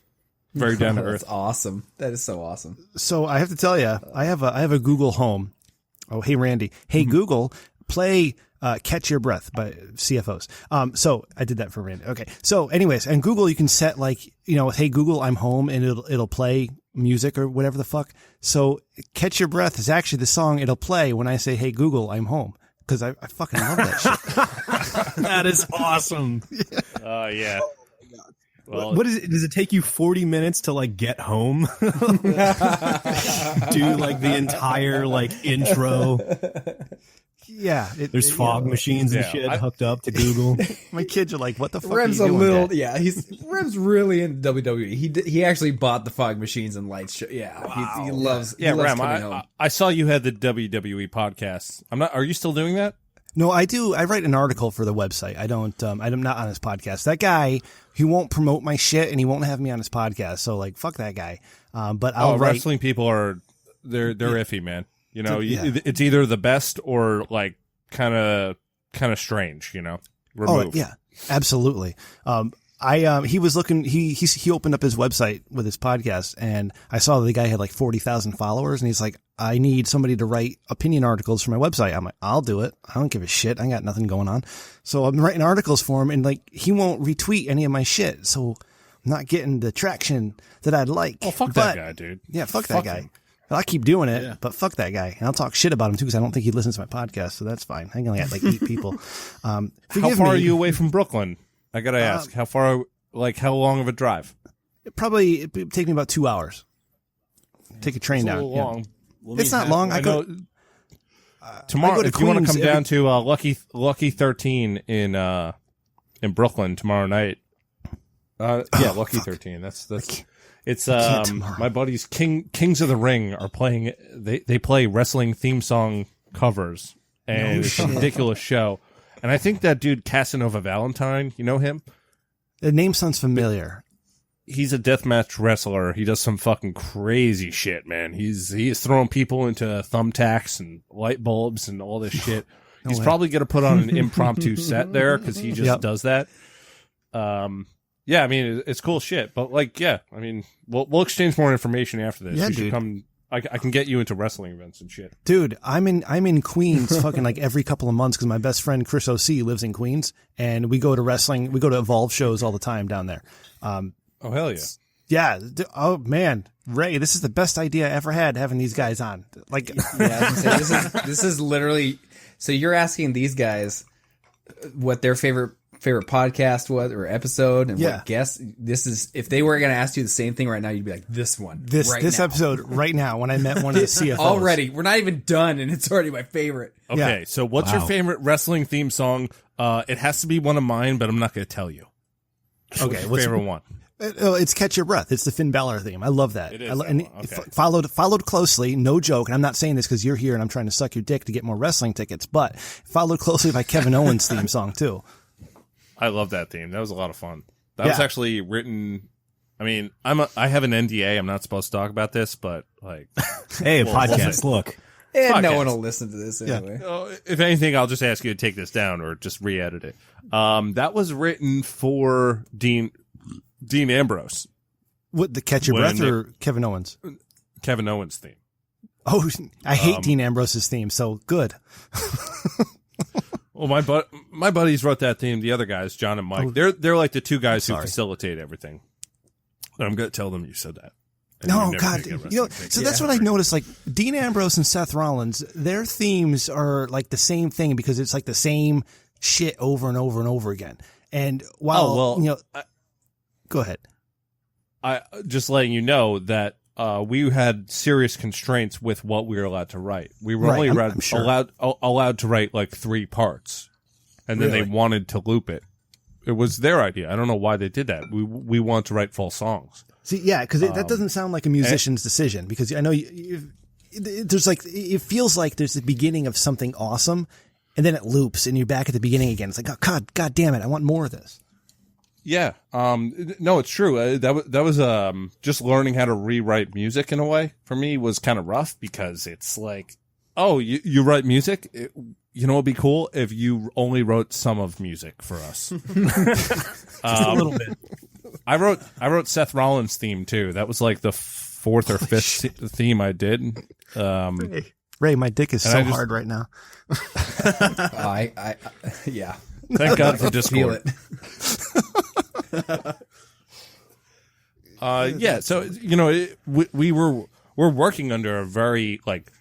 Very down to That's earth. awesome. That is so awesome. So I have to tell you, I have a Google Home. Oh, hey Randy. Hey Google, play Catch Your Breath by CFOs. So I did that for Randy. Okay. So anyways, and Google, you can set like, hey Google, I'm home, and it'll play music or whatever the fuck. So Catch Your Breath is actually the song it'll play when I say, hey Google, I'm home. Because I fucking love that shit. That is awesome. Yeah. Well, What is it? Does it take you 40 minutes to like get home? Do like the entire like intro. Yeah. There's fog machines and Yeah, shit hooked up to Google. My kids are like, what the fuck Rem's are a you doing, little, Dad? yeah. Rem's really into WWE. He actually bought the fog machines and lights. Yeah, he loves. yeah, he loves Ram, coming home. I saw you had the WWE podcast. Are you still doing that? No, I do. I write an article for the website. I don't. I'm not on his podcast. That guy, he won't promote my shit, and he won't have me on his podcast. So, like, fuck that guy. But I'll write. Wrestling people they're iffy, man. Yeah. It's either the best or like kind of strange. Oh Removed. yeah, absolutely. He was looking. He opened up his website with his podcast, and I saw the guy had like 40,000 followers, and he's like, I need somebody to write opinion articles for my website. I'm like, I'll do it. I don't give a shit. I got nothing going on. So I'm writing articles for him, and like he won't retweet any of my shit, so I'm not getting the traction that I'd like. Oh, fuck But- that guy, dude. Yeah, fuck that Fuck guy. him. I keep doing it, Yeah. but fuck that guy. And I'll talk shit about him too, because I don't think he listens to my podcast, so that's fine. I only got like 8 people. How Forgive far me. are you away from Brooklyn? I gotta ask. How far? Like how long of a drive? It'd take me about 2 hours. Take a train It's a down. little yeah. long. It's not long. I I go. know. Tomorrow, I go to if you want to Queens come down to Lucky 13 in Brooklyn tomorrow night. Lucky 13. That's it's can't tomorrow. my buddies Kings of the Ring are playing. They play wrestling theme song covers, and it's a ridiculous show. And I think that dude Casanova Valentine, you know him? The name sounds familiar. He's a deathmatch wrestler. He does some fucking crazy shit, man. He is throwing people into thumbtacks and light bulbs and all this shit. He's way. probably going to put on an impromptu set there because he just Yep. does that. Yeah, I mean, it's cool shit. But like, yeah, I mean, we'll exchange more information after this. Yeah, You should dude. come. I can get you into wrestling events and shit. Dude, I'm in Queens fucking like every couple of months because my best friend Chris O.C. lives in Queens, and we go to wrestling. We go to Evolve shows all the time down there. Oh hell yeah! Yeah. Oh man, Ray, this is the best idea I ever had having these guys on. Like, Yeah, I was gonna say, this is literally. So you're asking these guys what their favorite podcast was or episode and Yeah. what guest. This is if they were going to ask you the same thing right now, you'd be like, this one, This now. episode right now when I met one of the CFOs. Already, we're not even done, and it's already my favorite. Okay, Yeah. so what's your favorite wrestling theme song? It has to be one of mine, but I'm not going to tell you. Okay, What's your favorite one? It's Catch Your Breath. It's the Finn Balor theme. I love that. It is I that and one. Okay. followed closely, no joke, and I'm not saying this because you're here and I'm trying to suck your dick to get more wrestling tickets, but followed closely by Kevin Owens' theme song too. I love that theme. That was a lot of fun. That was Yeah. actually written. I mean, I have an NDA. I'm not supposed to talk about this, but like, Hey, Well, podcast. Look, And no Podcast. one will listen to this anyway. if anything, I'll just ask you to take this down or just re-edit it. That was written for Dean Ambrose, What, the Catch Your When Breath or Kevin Owens? Kevin Owens theme. Oh, I hate Dean Ambrose's theme, so good. Well, my buddies wrote that theme. The other guys, John and Mike, they're like the two guys who facilitate everything. And I'm going to tell them you said that. And No, you never God, did get you know, wrestling so tickets. that's what I noticed. Like Dean Ambrose and Seth Rollins, their themes are like the same thing because it's like the same shit over and over and over again. And while Oh, well, you know, go ahead. I just letting you know that we had serious constraints with what we were allowed to write. We were Right, only I'm sure. allowed to write like 3 parts, and then Really? they wanted to loop it. It was their idea. I don't know why they did that. We wanted to write full songs. See, yeah, because that doesn't sound like a musician's decision. Because I know there's like it feels like there's the beginning of something awesome, and then it loops, and you're back at the beginning again. It's like, oh, God damn it, I want more of this. Yeah. No, it's true. That was just learning how to rewrite music in a way for me was kind of rough because it's like, oh, you write music. You know, it'd be cool if you only wrote some of music for us. just a little bit. I wrote Seth Rollins' theme too. That was like the 4th or 5th theme I did. Ray, my dick is And so I just- hard right now. Yeah. Thank God for Feel Discord. it. Yeah. So you know, we're working under a very like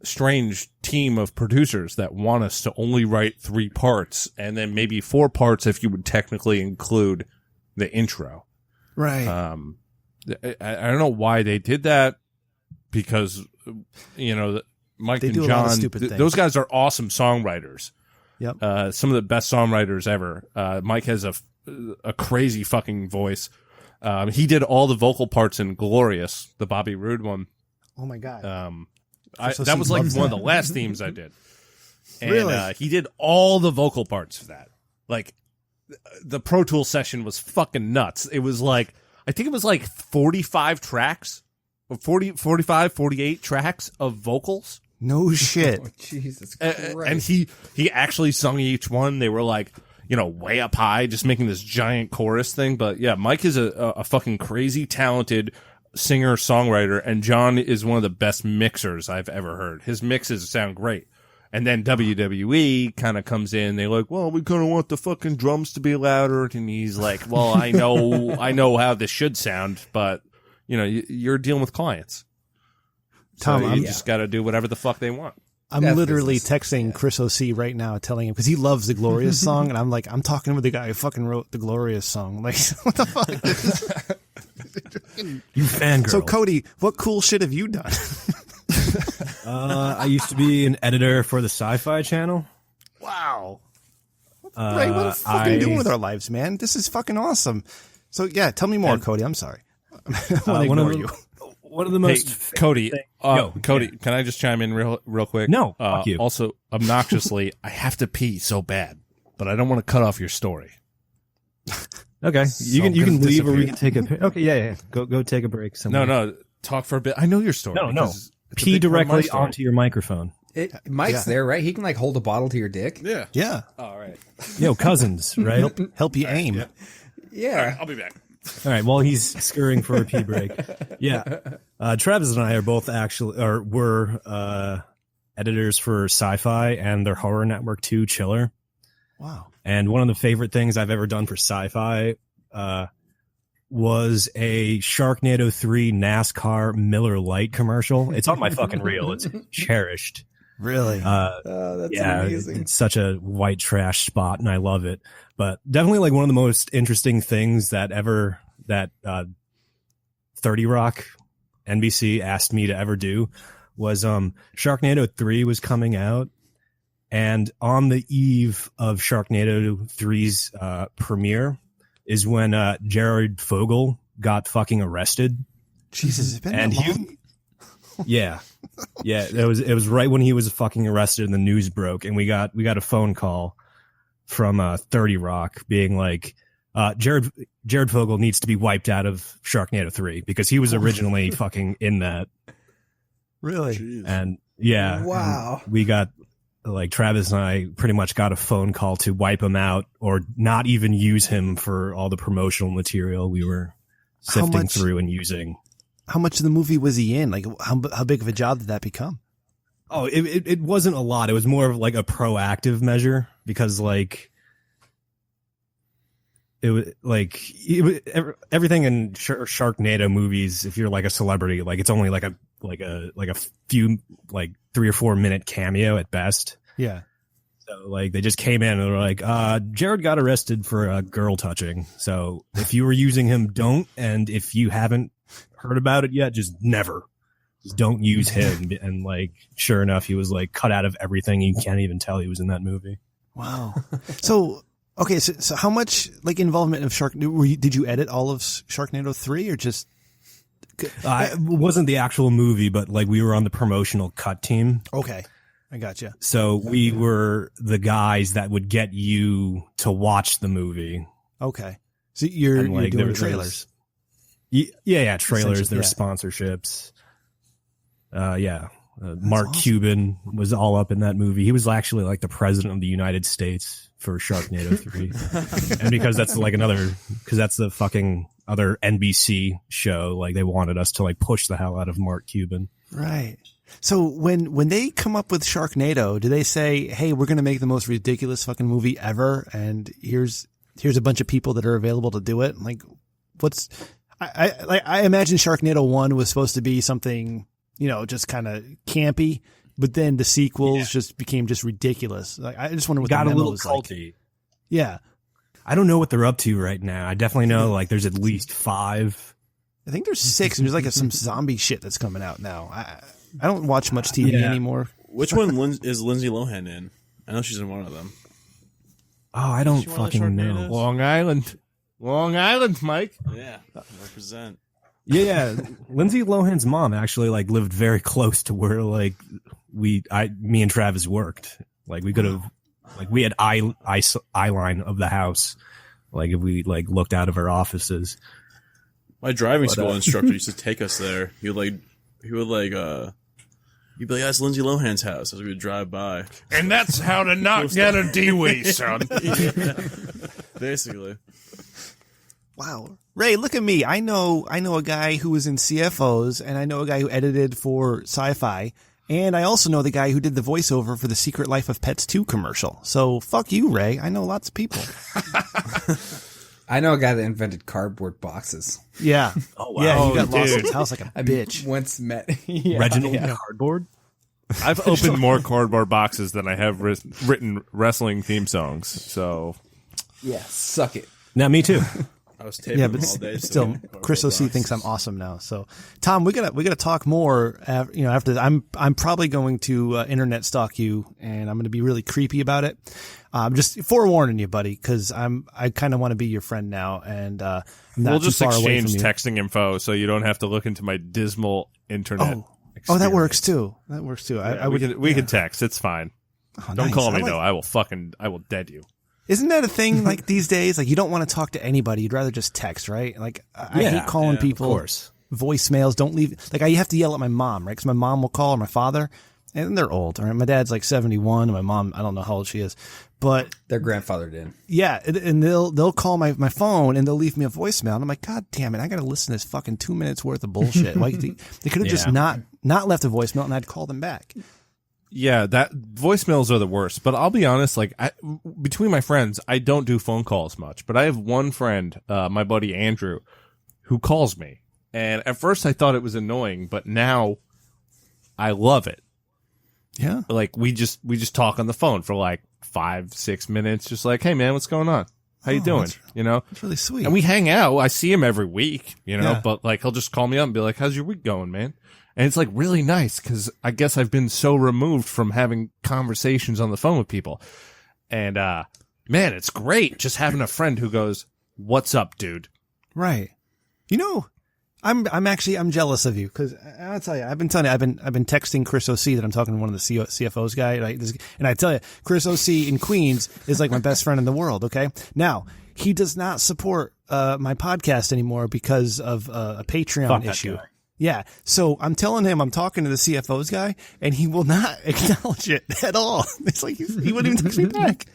strange team of producers that want us to only write 3 parts and then maybe 4 parts if you would technically include the intro. Right. I don't know why they did that because you know Mike They and do a lot of John, stupid things. those guys are awesome songwriters. Yep. Some of the best songwriters ever. Mike has a crazy fucking voice. He did all the vocal parts in Glorious, the Bobby Roode one. Oh my God. That Steve was like loves one of that. the last themes I did. And Really? he did all the vocal parts for that. Like the Pro Tool session was fucking nuts. It was like, I think it was like 45 tracks, or 45, 48 tracks of vocals. No shit. Jesus And Christ. he actually sung each one. They were like, you know, way up high, just making this giant chorus thing. But yeah, Mike is a fucking crazy talented singer songwriter, and John is one of the best mixers I've ever heard. His mixes sound great. And then WWE kind of comes in. They're like, well, we kind of want the fucking drums to be louder. And he's like, well, I know how this should sound, but you know, you're dealing with clients. Tom, So I'm you just got to do whatever the fuck they want. I'm That's literally business. texting Chris O.C. right now, telling him because he loves the Glorious song, and I'm like, I'm talking with the guy who fucking wrote the Glorious song. Like, what the fuck? You fangirl. So, Cody, what cool shit have you done? I used to be an editor for the Sci-Fi Channel. Wow. Ray, what the fuck are you doing with our lives, man? This is fucking awesome. So, yeah, tell me more, Cody. I'm sorry. I want to one of ignore the- you. One of the Hey, most Cody, Yo, Cody, can I just chime in real quick? No, fuck you. Also, obnoxiously, I have to pee so bad, but I don't want to cut off your story. Okay, you I'm can gonna leave or we disappear. can take a okay. Yeah. Go take a break somewhere. No, talk for a bit. I know your story. No. because it's a Pee big part of my directly story. onto your microphone. Mike's there, right? He can like hold a bottle to your dick. Yeah. Yeah. All right. Yo, cousins, right? Help you aim. Yeah. I'll be back. All right. While he's scurrying for a pee break, yeah. Travis and I are both were editors for Sci-Fi and their horror network 2, Chiller. Wow. And one of the favorite things I've ever done for Sci-Fi was a Sharknado 3 NASCAR Miller Lite commercial. It's on my fucking reel. It's cherished. Really? That's amazing. It's such a white trash spot, and I love it. But definitely, like, one of the most interesting things that 30 Rock NBC asked me to ever do was Sharknado 3 was coming out, and on the eve of Sharknado 3's premiere is when Jared Fogle got fucking arrested. Jesus, it's been that long? Yeah. It was right when he was fucking arrested and the news broke, and we got a phone call from 30 Rock being like, Jared Fogle needs to be wiped out of Sharknado 3 because he was originally fucking in that. Really? Jeez. And yeah. Wow. And we got, like, Travis and I pretty much got a phone call to wipe him out or not even use him for all the promotional material we were sifting through and using. How much of the movie was he in? Like, how big of a job did that become? Oh, it wasn't a lot. It was more of like a proactive measure because, like, everything in Sharknado movies, if you're like a celebrity, like, it's only like a few, like, 3 or 4 minute cameo at best. Yeah. So, like, they just came in and were like, Jared got arrested for girl touching. So if you were using him, don't. And if you haven't heard about it yet, just don't use him. And, like, sure enough, he was, like, cut out of everything. You can't even tell he was in that movie. Wow. So, okay. So how much, like, involvement of did you edit all of Sharknado 3 or just? It wasn't the actual movie, but, like, we were on the promotional cut team. Okay. I gotcha. So we were the guys that would get you to watch the movie. Okay. So you're doing trailers. Trailers. There's sponsorships. Mark awesome. Cuban was all up in that movie. He was actually, like, the president of the United States for Sharknado 3. And because that's the fucking other NBC show, like, they wanted us to, like, push the hell out of Mark Cuban. Right. So when they come up with Sharknado, do they say, hey, we're going to make the most ridiculous fucking movie ever, and here's a bunch of people that are available to do it? Like, I imagine Sharknado 1 was supposed to be something, just kind of campy, but then the sequels just became just ridiculous. Like, I just wonder what got the a little was culty. like. Yeah. I don't know what they're up to right now. I definitely know, like, there's at least 5. I think there's 6. There's like some zombie shit that's coming out now. I don't watch much TV anymore. Which one is Lindsay Lohan in? I know she's in one of them. Oh, I don't fucking know. Long Island, Mike. Yeah, represent. Yeah. Lindsay Lohan's mom actually, like, lived very close to where, like, me and Travis worked. Like, we could have, like, we had eye line of the house. Like, if we, like, looked out of our offices. My driving school instructor used to take us there. He would be like, that's Lindsay Lohan's house as we would drive by. And that's how to not get a D-Wee, son. Basically. Wow. Ray, look at me. I know a guy who was in CFOs, and I know a guy who edited for Sci-Fi, and I also know the guy who did the voiceover for the Secret Life of Pets 2 commercial. So fuck you, Ray. I know lots of people. I know a guy that invented cardboard boxes. Yeah. Oh, wow. Yeah, he got lost in dude. his house like a bitch. Once met Reginald Cardboard? I've opened more cardboard boxes than I have written wrestling theme songs. So, yeah, suck it. Now, me too. I was taping But them all day. still, Chris OC thinks I'm awesome now. So, Tom, we gotta talk more. After this. I'm probably going to internet stalk you, and I'm going to be really creepy about it. Just forewarning you, buddy, because I kind of want to be your friend now, and I'm not we'll too just far away exchange from you. texting info, so you don't have to look into my dismal internet. Oh, that works too. That works too. Yeah, we can text. It's fine. Oh, Don't nice. call me I like- though. I will dead you. Isn't that a thing like these days? Like, you don't want to talk to anybody. You'd rather just text, right? Like, I hate calling people. Of course. Voicemails. Don't leave. Like, I have to yell at my mom, right? Because my mom will call, or my father, and they're old. All right, my dad's like 71, and my mom, I don't know how old she is, but Their grandfather did. yeah, and they'll call my phone and they'll leave me a voicemail, and I'm like, God damn it, I got to listen to this fucking 2 minutes worth of bullshit. Like, they could have just not left a voicemail, and I'd call them back. Yeah, that voicemails are the worst. But I'll be honest, like, between my friends, I don't do phone calls much. But I have one friend, my buddy Andrew, who calls me. And at first I thought it was annoying, but now I love it. Yeah. Like we just talk on the phone for like 5-6 minutes, just like, hey man, what's going on? How you doing? You know, It's really sweet. and we hang out. I see him every week, you know, Yeah. but like he'll just call me up and be like, how's your week going, man? And it's like really nice because I guess I've been so removed from having conversations on the phone with people. And, man, it's great just having a friend who goes, what's up, dude? Right. You know, I'm jealous of you because I'll tell you, I've been texting Chris OC that I'm talking to one of the CFOs guy. Right? And I tell you, Chris OC in Queens is like my best friend in the world. Okay. Now he does not support, my podcast anymore because of a Patreon issue. Yeah. So I'm telling him I'm talking to the CFO's guy and he will not acknowledge it at all. It's like he wouldn't even text me back.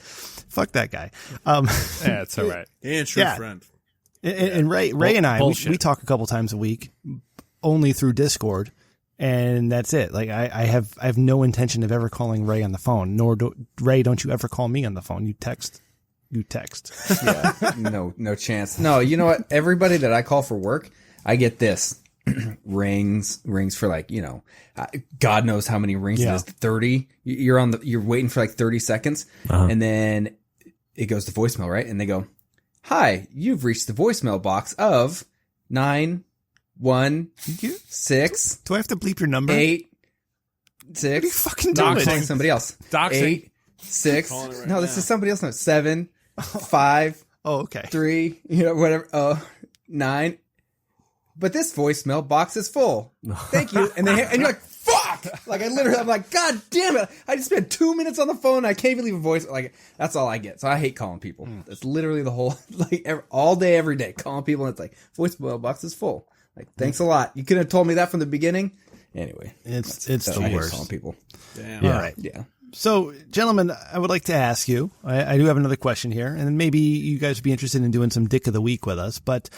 Fuck that guy. Yeah, it's all right. And true friend. And Ray and I, we talk a couple times a week only through Discord and that's it. Like I have no intention of ever calling Ray on the phone, Ray, don't you ever call me on the phone. You text. Yeah. No chance. No, you know what? Everybody that I call for work, I get this. rings for like, you know, God knows how many rings it is, 30. You're waiting for like 30 seconds and then it goes to voicemail, right? And they go, hi, you've reached the voicemail box of 916. Do I have to bleep your number? 86. What are you fucking doing? Calling somebody else. Doxing. 86. Right no, this is somebody else. No, 7 5 Oh, okay. 3, you know, whatever. 9. But this voicemail box is full. Thank you. And you're like, fuck! Like I'm like, God damn it. I just spent 2 minutes on the phone. I can't even leave a voice. Like, that's all I get. So I hate calling people. That's literally the whole, like, all day, every day, calling people. And it's like, voicemail box is full. Like, thanks a lot. You could have told me that from the beginning. Anyway. It's the worst. Calling people. Damn. Yeah. All right. Yeah. So, gentlemen, I would like to ask you, I do have another question here, and maybe you guys would be interested in doing some Dick of the Week with us, but,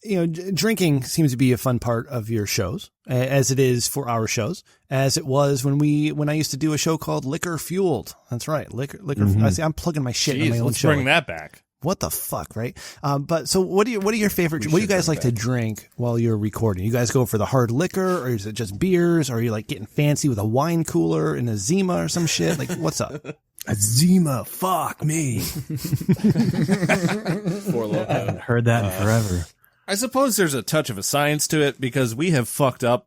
you know, drinking seems to be a fun part of your shows, as it is for our shows, as it was when I used to do a show called Liquor Fueled. That's right. Liquor. I see, I'm plugging my shit in my own let's show. bring that back. What the fuck, right? But so what are your favorite, what do you guys like to drink while you're recording? You guys go for the hard liquor, or is it just beers? Or are you like getting fancy with a wine cooler and a Zima or some shit? Like, what's up? A Zima, fuck me. I haven't heard that in forever. I suppose there's a touch of a science to it because we have fucked up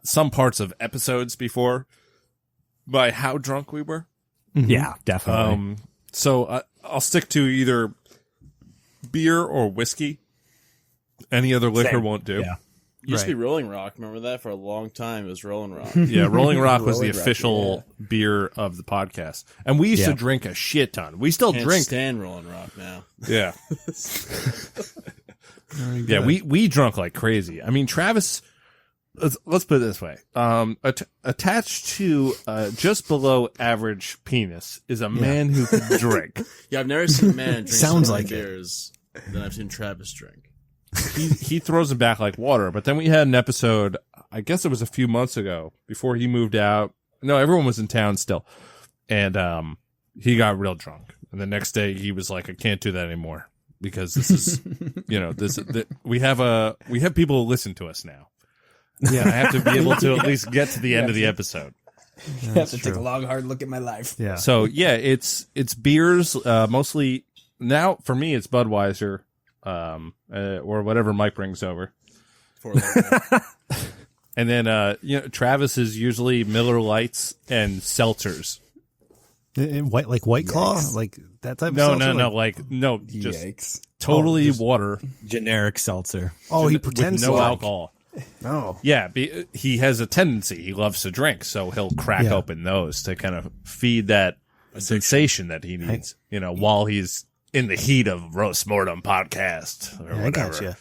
some parts of episodes before by how drunk we were. Mm-hmm. Yeah, definitely. So I'll stick to either beer or whiskey. Any other liquor Same. won't do. Yeah. Used to be Rolling Rock. Remember that? For a long time, it was Rolling Rock. Yeah, Rolling Rock was the Rolling Rock, official beer of the podcast. And we used to drink a shit ton. We still Can't drink. stand Rolling Rock now. Yeah. Yeah, we drunk like crazy. I mean, Travis, let's put it this way. Attached to just below average penis is a man who can drink. Yeah, I've never seen a man drink Sounds so many like it. beers than I've seen Travis drink. He throws them back like water. But then we had an episode, I guess it was a few months ago, before he moved out. No, everyone was in town still. And he got real drunk. And the next day he was like, I can't do that anymore. Because this is, you know, we have people who listen to us now. Yeah, I have to be able to at least get to the end of the episode. I have to take a long, hard look at my life. Yeah. So yeah, it's beers, mostly now for me it's Budweiser, or whatever Mike brings over. And then, you know, Travis is usually Miller Lights and seltzers. White Claw, like that type of No, seltzer? just Yikes. totally water. Generic seltzer. Oh, he with pretends no to like. alcohol. Oh. Yeah, he has a tendency. He loves to drink, so he'll crack open those to kind of feed that sensation that he needs, you know, while he's in the heat of Roast Mortem podcast or whatever. I gotcha.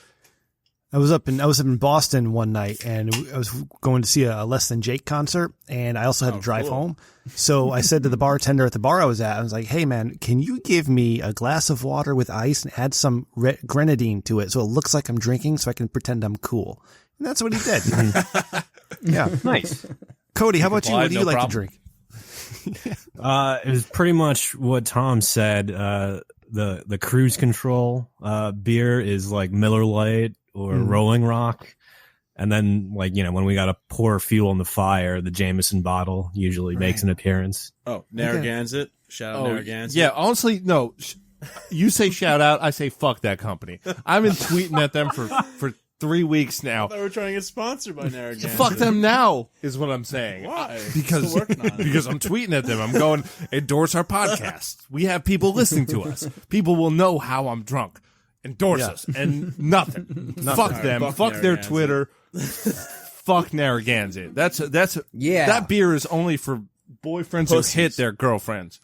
I was up in Boston one night, and I was going to see a Less Than Jake concert, and I also had to drive home. So I said to the bartender at the bar I was at, I was like, "Hey man, can you give me a glass of water with ice and add some grenadine to it so it looks like I'm drinking, so I can pretend I'm cool?" And that's what he did. Yeah, Nice. Cody, how about you? What do you No like problem. to drink? It was pretty much what Tom said. The cruise control beer is like Miller Lite or Rolling Rock. And then, like, when we got to pour fuel in the fire, the Jameson bottle usually makes an appearance. Oh, Narragansett. Shout out Narragansett. Yeah, honestly, no. You say shout out, I say fuck that company. I've been tweeting at them for 3 weeks now. I thought we were trying to get sponsored by Narragansett. Fuck them now is what I'm saying. Why? Because I'm tweeting at them. I'm going, endorse our podcast. We have people listening to us. People will know how I'm drunk. Endorse us. And nothing. Fuck them. Fuck their Twitter. Fuck Narragansett. That's that beer is only for boyfriends who hit their girlfriends.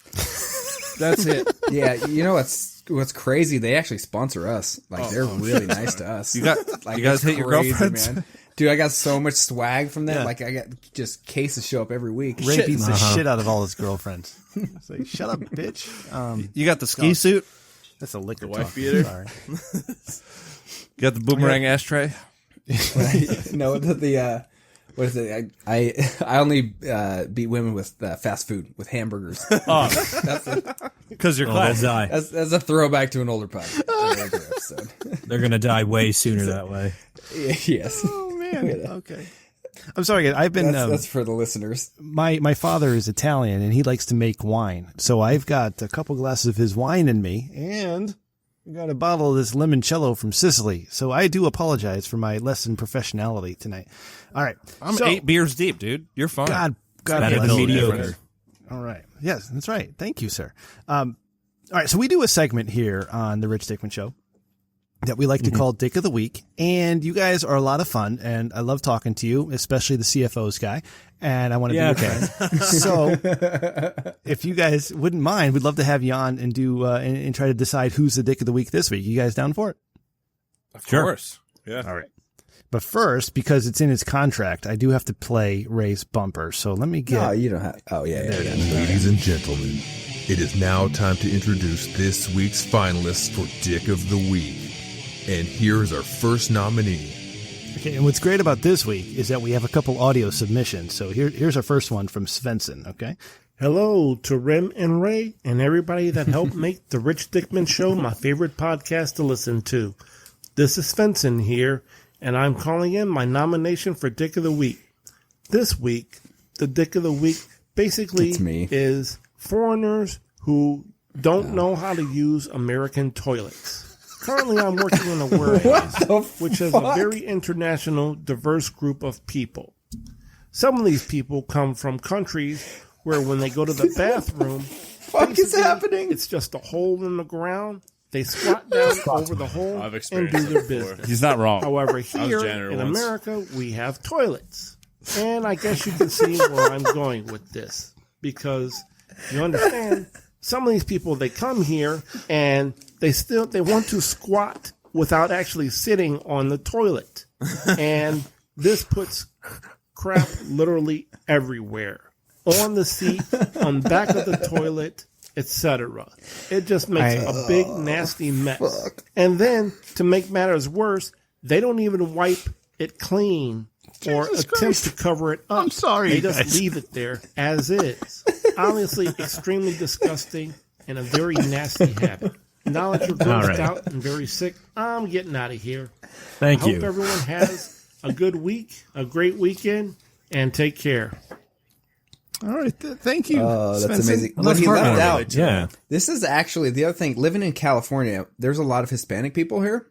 That's it. Yeah, you know what's crazy? They actually sponsor us. Like they're really nice to us. You guys hit your girlfriends, man. Dude, I got so much swag from them. Yeah. Like I got just cases show up every week. Ray beats the shit out of all his girlfriends. It's like, shut up, bitch. You got the ski suit. That's a liquor wife beater. Sorry. You got the boomerang ashtray. No, what is it? I only beat women with fast food, with hamburgers. Because you're classy. They'll die. That's a throwback to an older episode. They're gonna die way sooner that way. Yes. Oh man. Okay. I'm sorry. I've been. That's for the listeners. My father is Italian and he likes to make wine, so I've got a couple glasses of his wine in me, and I got a bottle of this limoncello from Sicily. So I do apologize for my less than professionality tonight. All right, I'm 8 beers deep, dude. You're fine. God better than mediocre. All right. Yes, that's right. Thank you, sir. All right. So we do a segment here on the Rich Dickman Show that we like to call Dick of the Week. And you guys are a lot of fun. And I love talking to you, especially the CFO's guy. And I want to be your friend. So if you guys wouldn't mind, we'd love to have you on and do and try to decide who's the Dick of the Week this week. You guys down for it? Of course. Yeah. All right. But first, because it's in his contract, I do have to play Ray's bumper. So let me get... No, you don't have... Oh, yeah. Ladies and gentlemen, it is now time to introduce this week's finalists for Dick of the Week. And here's our first nominee. Okay, and what's great about this week is that we have a couple audio submissions. So here's our first one from Svensson, okay? Hello to Rem and Ray and everybody that helped make the Rich Dickman Show my favorite podcast to listen to. This is Svensson here, and I'm calling in my nomination for Dick of the Week. This week, the Dick of the Week basically is foreigners who don't know how to use American toilets. Currently, I'm working in a warehouse, which has a very international, diverse group of people. Some of these people come from countries where when they go to the bathroom, fuck is happening? It's just a hole in the ground. They squat down over the hole and do their business. He's not wrong. However, here in America, we have toilets. And I guess you can see where I'm going with this. Because you understand, some of these people, they come here and they want to squat without actually sitting on the toilet. And this puts crap literally everywhere. On the seat, on the back of the toilet, etc. It just makes a big, nasty mess. Fuck. And then, to make matters worse, they don't even wipe it clean or attempt to cover it up. I'm sorry. They just leave it there as is. Obviously, extremely disgusting and a very nasty habit. Now that you're grossed out and very sick, I'm getting out of here. Thank you. I hope everyone has a good week, a great weekend, and take care. All right. Thank you. Oh, that's Svensson. amazing. What he left out. Yeah. This is actually the other thing. Living in California, there's a lot of Hispanic people here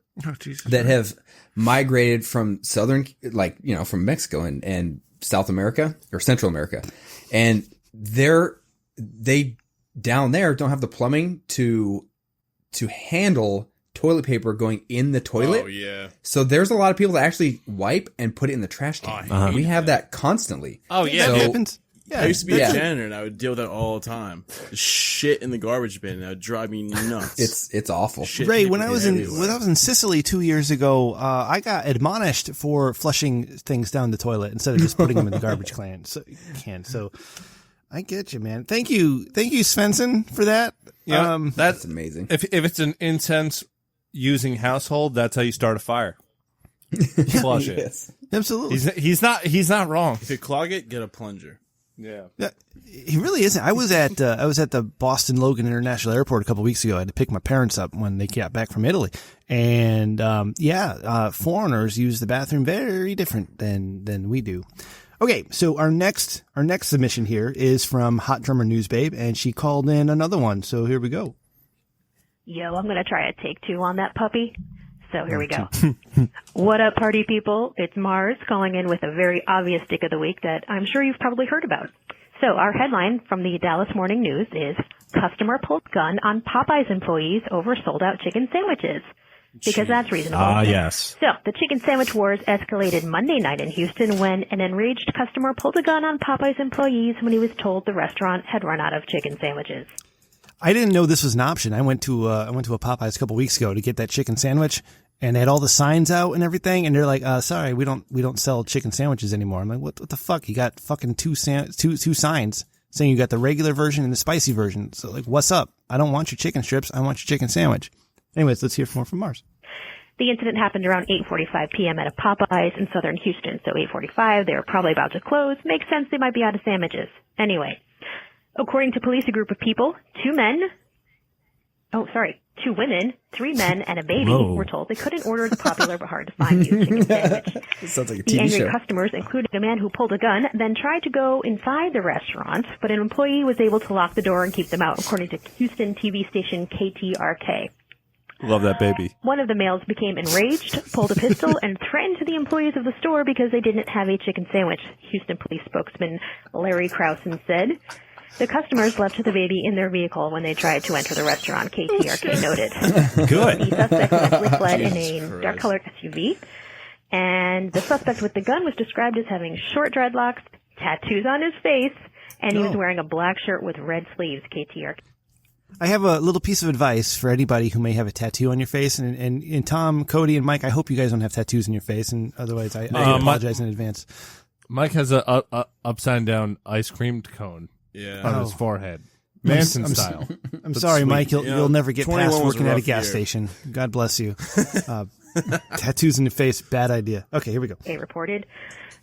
that have migrated from southern, from Mexico and South America or Central America. And they down there don't have the plumbing to handle toilet paper going in the toilet. Oh, yeah. So there's a lot of people that actually wipe and put it in the trash can. We have that constantly. Oh, yeah. So, That happens. Yeah, I used to be a janitor, and I would deal with that all the time. Shit in the garbage bin, and that would drive me nuts. It's awful. Shit Ray, when I was in Sicily 2 years ago, I got admonished for flushing things down the toilet instead of just putting them in the garbage can. So I get you, man. Thank you, Svensson, for that. Yeah, That's amazing. If it's an incense using household, that's how you start a fire. Flush it. Yes. Absolutely. He's not wrong. If you clog it, get a plunger. Yeah. He really isn't. I was at the Boston Logan International Airport a couple weeks ago. I had to pick my parents up when they got back from Italy, and foreigners use the bathroom very different than we do. Okay, so our next submission here is from Hot Drummer News Babe, and she called in another one. So here we go. Yo, I'm gonna try a take 2 on that puppy. So here we go. What up, party people? It's Mars calling in with a very obvious dick of the week that I'm sure you've probably heard about. So our headline from the Dallas Morning News is Customer Pulled Gun on Popeyes Employees over sold out chicken sandwiches. Because that's reasonable. Ah, yes. So the chicken sandwich wars escalated Monday night in Houston when an enraged customer pulled a gun on Popeyes employees when he was told the restaurant had run out of chicken sandwiches. I didn't know this was an option. I went to a Popeyes a couple weeks ago to get that chicken sandwich, and they had all the signs out and everything, and they're like, sorry, we don't sell chicken sandwiches anymore. I'm like, what the fuck? You got fucking two signs saying you got the regular version and the spicy version. So like, what's up? I don't want your chicken strips. I want your chicken sandwich. Anyways, let's hear more from Mars. The incident happened around 8:45 p.m. at a Popeyes in southern Houston. So 8:45, they were probably about to close. Makes sense they might be out of sandwiches. Anyway, according to police, a group of people, 2 women, 3 men, and a baby were told they couldn't order the popular but hard to find chicken sandwich. Sounds like a The TV angry show. customers, including a man who pulled a gun, then tried to go inside the restaurant, but an employee was able to lock the door and keep them out, according to Houston TV station KTRK. Love that baby. One of the males became enraged, pulled a pistol, and threatened the employees of the store because they didn't have a chicken sandwich. Houston police spokesman Larry Krausen said. The customers left the baby in their vehicle when they tried to enter the restaurant, KTRK noted. Good. The suspect eventually fled in a dark-colored SUV, and the suspect with the gun was described as having short dreadlocks, tattoos on his face, and he was wearing a black shirt with red sleeves, KTRK. I have a little piece of advice for anybody who may have a tattoo on your face, and Tom, Cody, and Mike, I hope you guys don't have tattoos on your face, and otherwise I apologize in advance. Mike has a upside down ice cream cone on his forehead. Manson style. I'm sorry, sweet. Mike, you'll never get 21 past was working a at a rough gas year. station. God bless you. Tattoos in the face, bad idea. Okay, here we go. They reported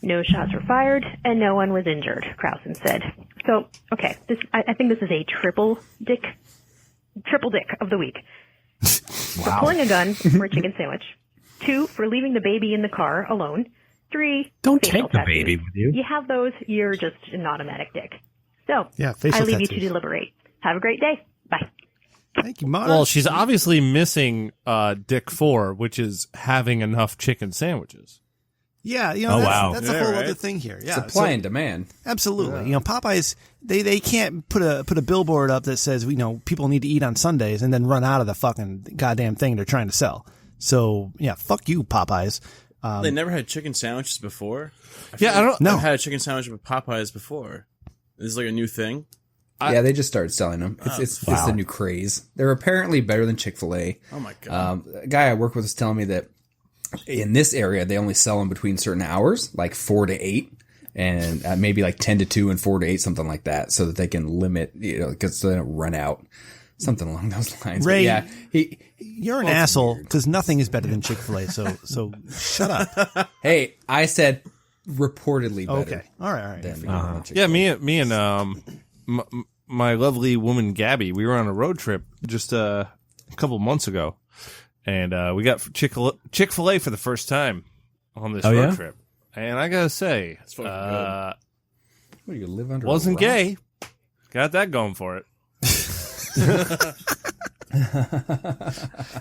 no shots were fired and no one was injured, Krausen said. So, okay, I think this is a triple dick of the week. For pulling a gun for a chicken sandwich. 2, for leaving the baby in the car alone. 3, Don't facial take the tattoos. baby with you. You have those, you're just an automatic dick. So, Yeah, I facial leave you tattoos. to deliberate. Have a great day. Bye. Thank you, Mars. Well, she's obviously missing Dick 4, which is having enough chicken sandwiches. Yeah, Oh, wow. that's a whole other thing here. Yeah, Supply and demand. absolutely. Popeyes, they can't put a billboard up that says people need to eat on Sundays and then run out of the fucking goddamn thing they're trying to sell. So yeah, fuck you, Popeyes. They never had chicken sandwiches before. I've had a chicken sandwich with Popeyes before. This is like a new thing. Yeah, they just started selling them. It's the new craze. They're apparently better than Chick-fil-A. Oh my god. A guy I work with was telling me that in this area, they only sell them between certain hours, like 4 to 8, and maybe like 10 to 2 and 4 to 8, something like that, so that they can limit, because they don't run out. Something along those lines. Ray, but yeah, you're an asshole because nothing is better than Chick-fil-A. So shut up. hey, I said reportedly better. Okay, all right. Than Yeah, me and my lovely woman Gabby, we were on a road trip just a couple months ago, and we got Chick-fil-A for the first time on this road trip. And I gotta say, It's fucking good. What do you live under? wasn't a rock? gay. Got that going for it.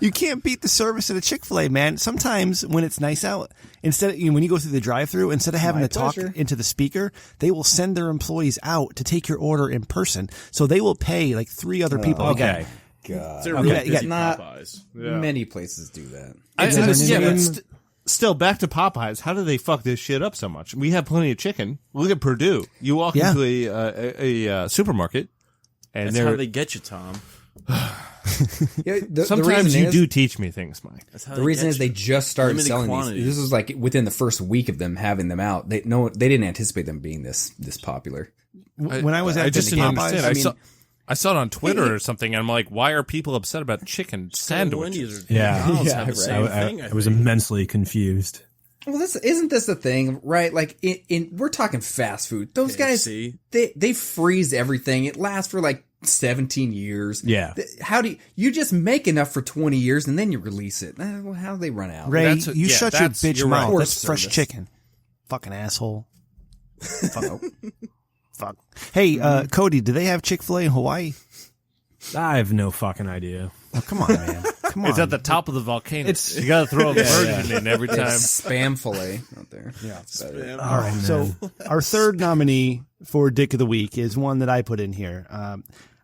You can't beat the service at a Chick-fil-A, man. Sometimes when it's nice out, when you go through the drive-thru, instead of having to talk into the speaker, they will send their employees out to take your order in person. So they will pay like 3 other people. Okay. God. They're really Okay, busy not- Popeyes. Many places do that. Still, back to Popeyes. How do they fuck this shit up so much? We have plenty of chicken. Look at Purdue. You walk into a supermarket, and That's how they get you, Tom. Yeah, the sometimes reason you is- do teach me things, Mike. That's how The they reason get is they you. just started Limited selling quantities. these. This was like within the first week of them having them out. They didn't anticipate them being this popular. When I was at I just didn't Popeyes, understand. I saw it on Twitter or something, and I'm like, why are people upset about chicken sandwiches? Wendy's or Yeah. McDonald's Yeah, have the right. same thing. I was immensely confused. Well, isn't this the thing, right? Like, we're talking fast food. Those guys, they freeze everything. It lasts for like 17 years. Yeah. How do you just make enough for 20 years and then you release it? Well, how do they run out? Ray, you shut your bitch mouth. Right. That's fresh chicken. Fucking asshole. Fuck. Hey, Cody, do they have Chick-fil-A in Hawaii? I have no fucking idea. Oh, come on, man. Come on. It's at the top of the volcano. You got to throw a virgin in every time. Spam filet out there. Yeah. All right. So our third nominee for Dick of the Week is one that I put in here.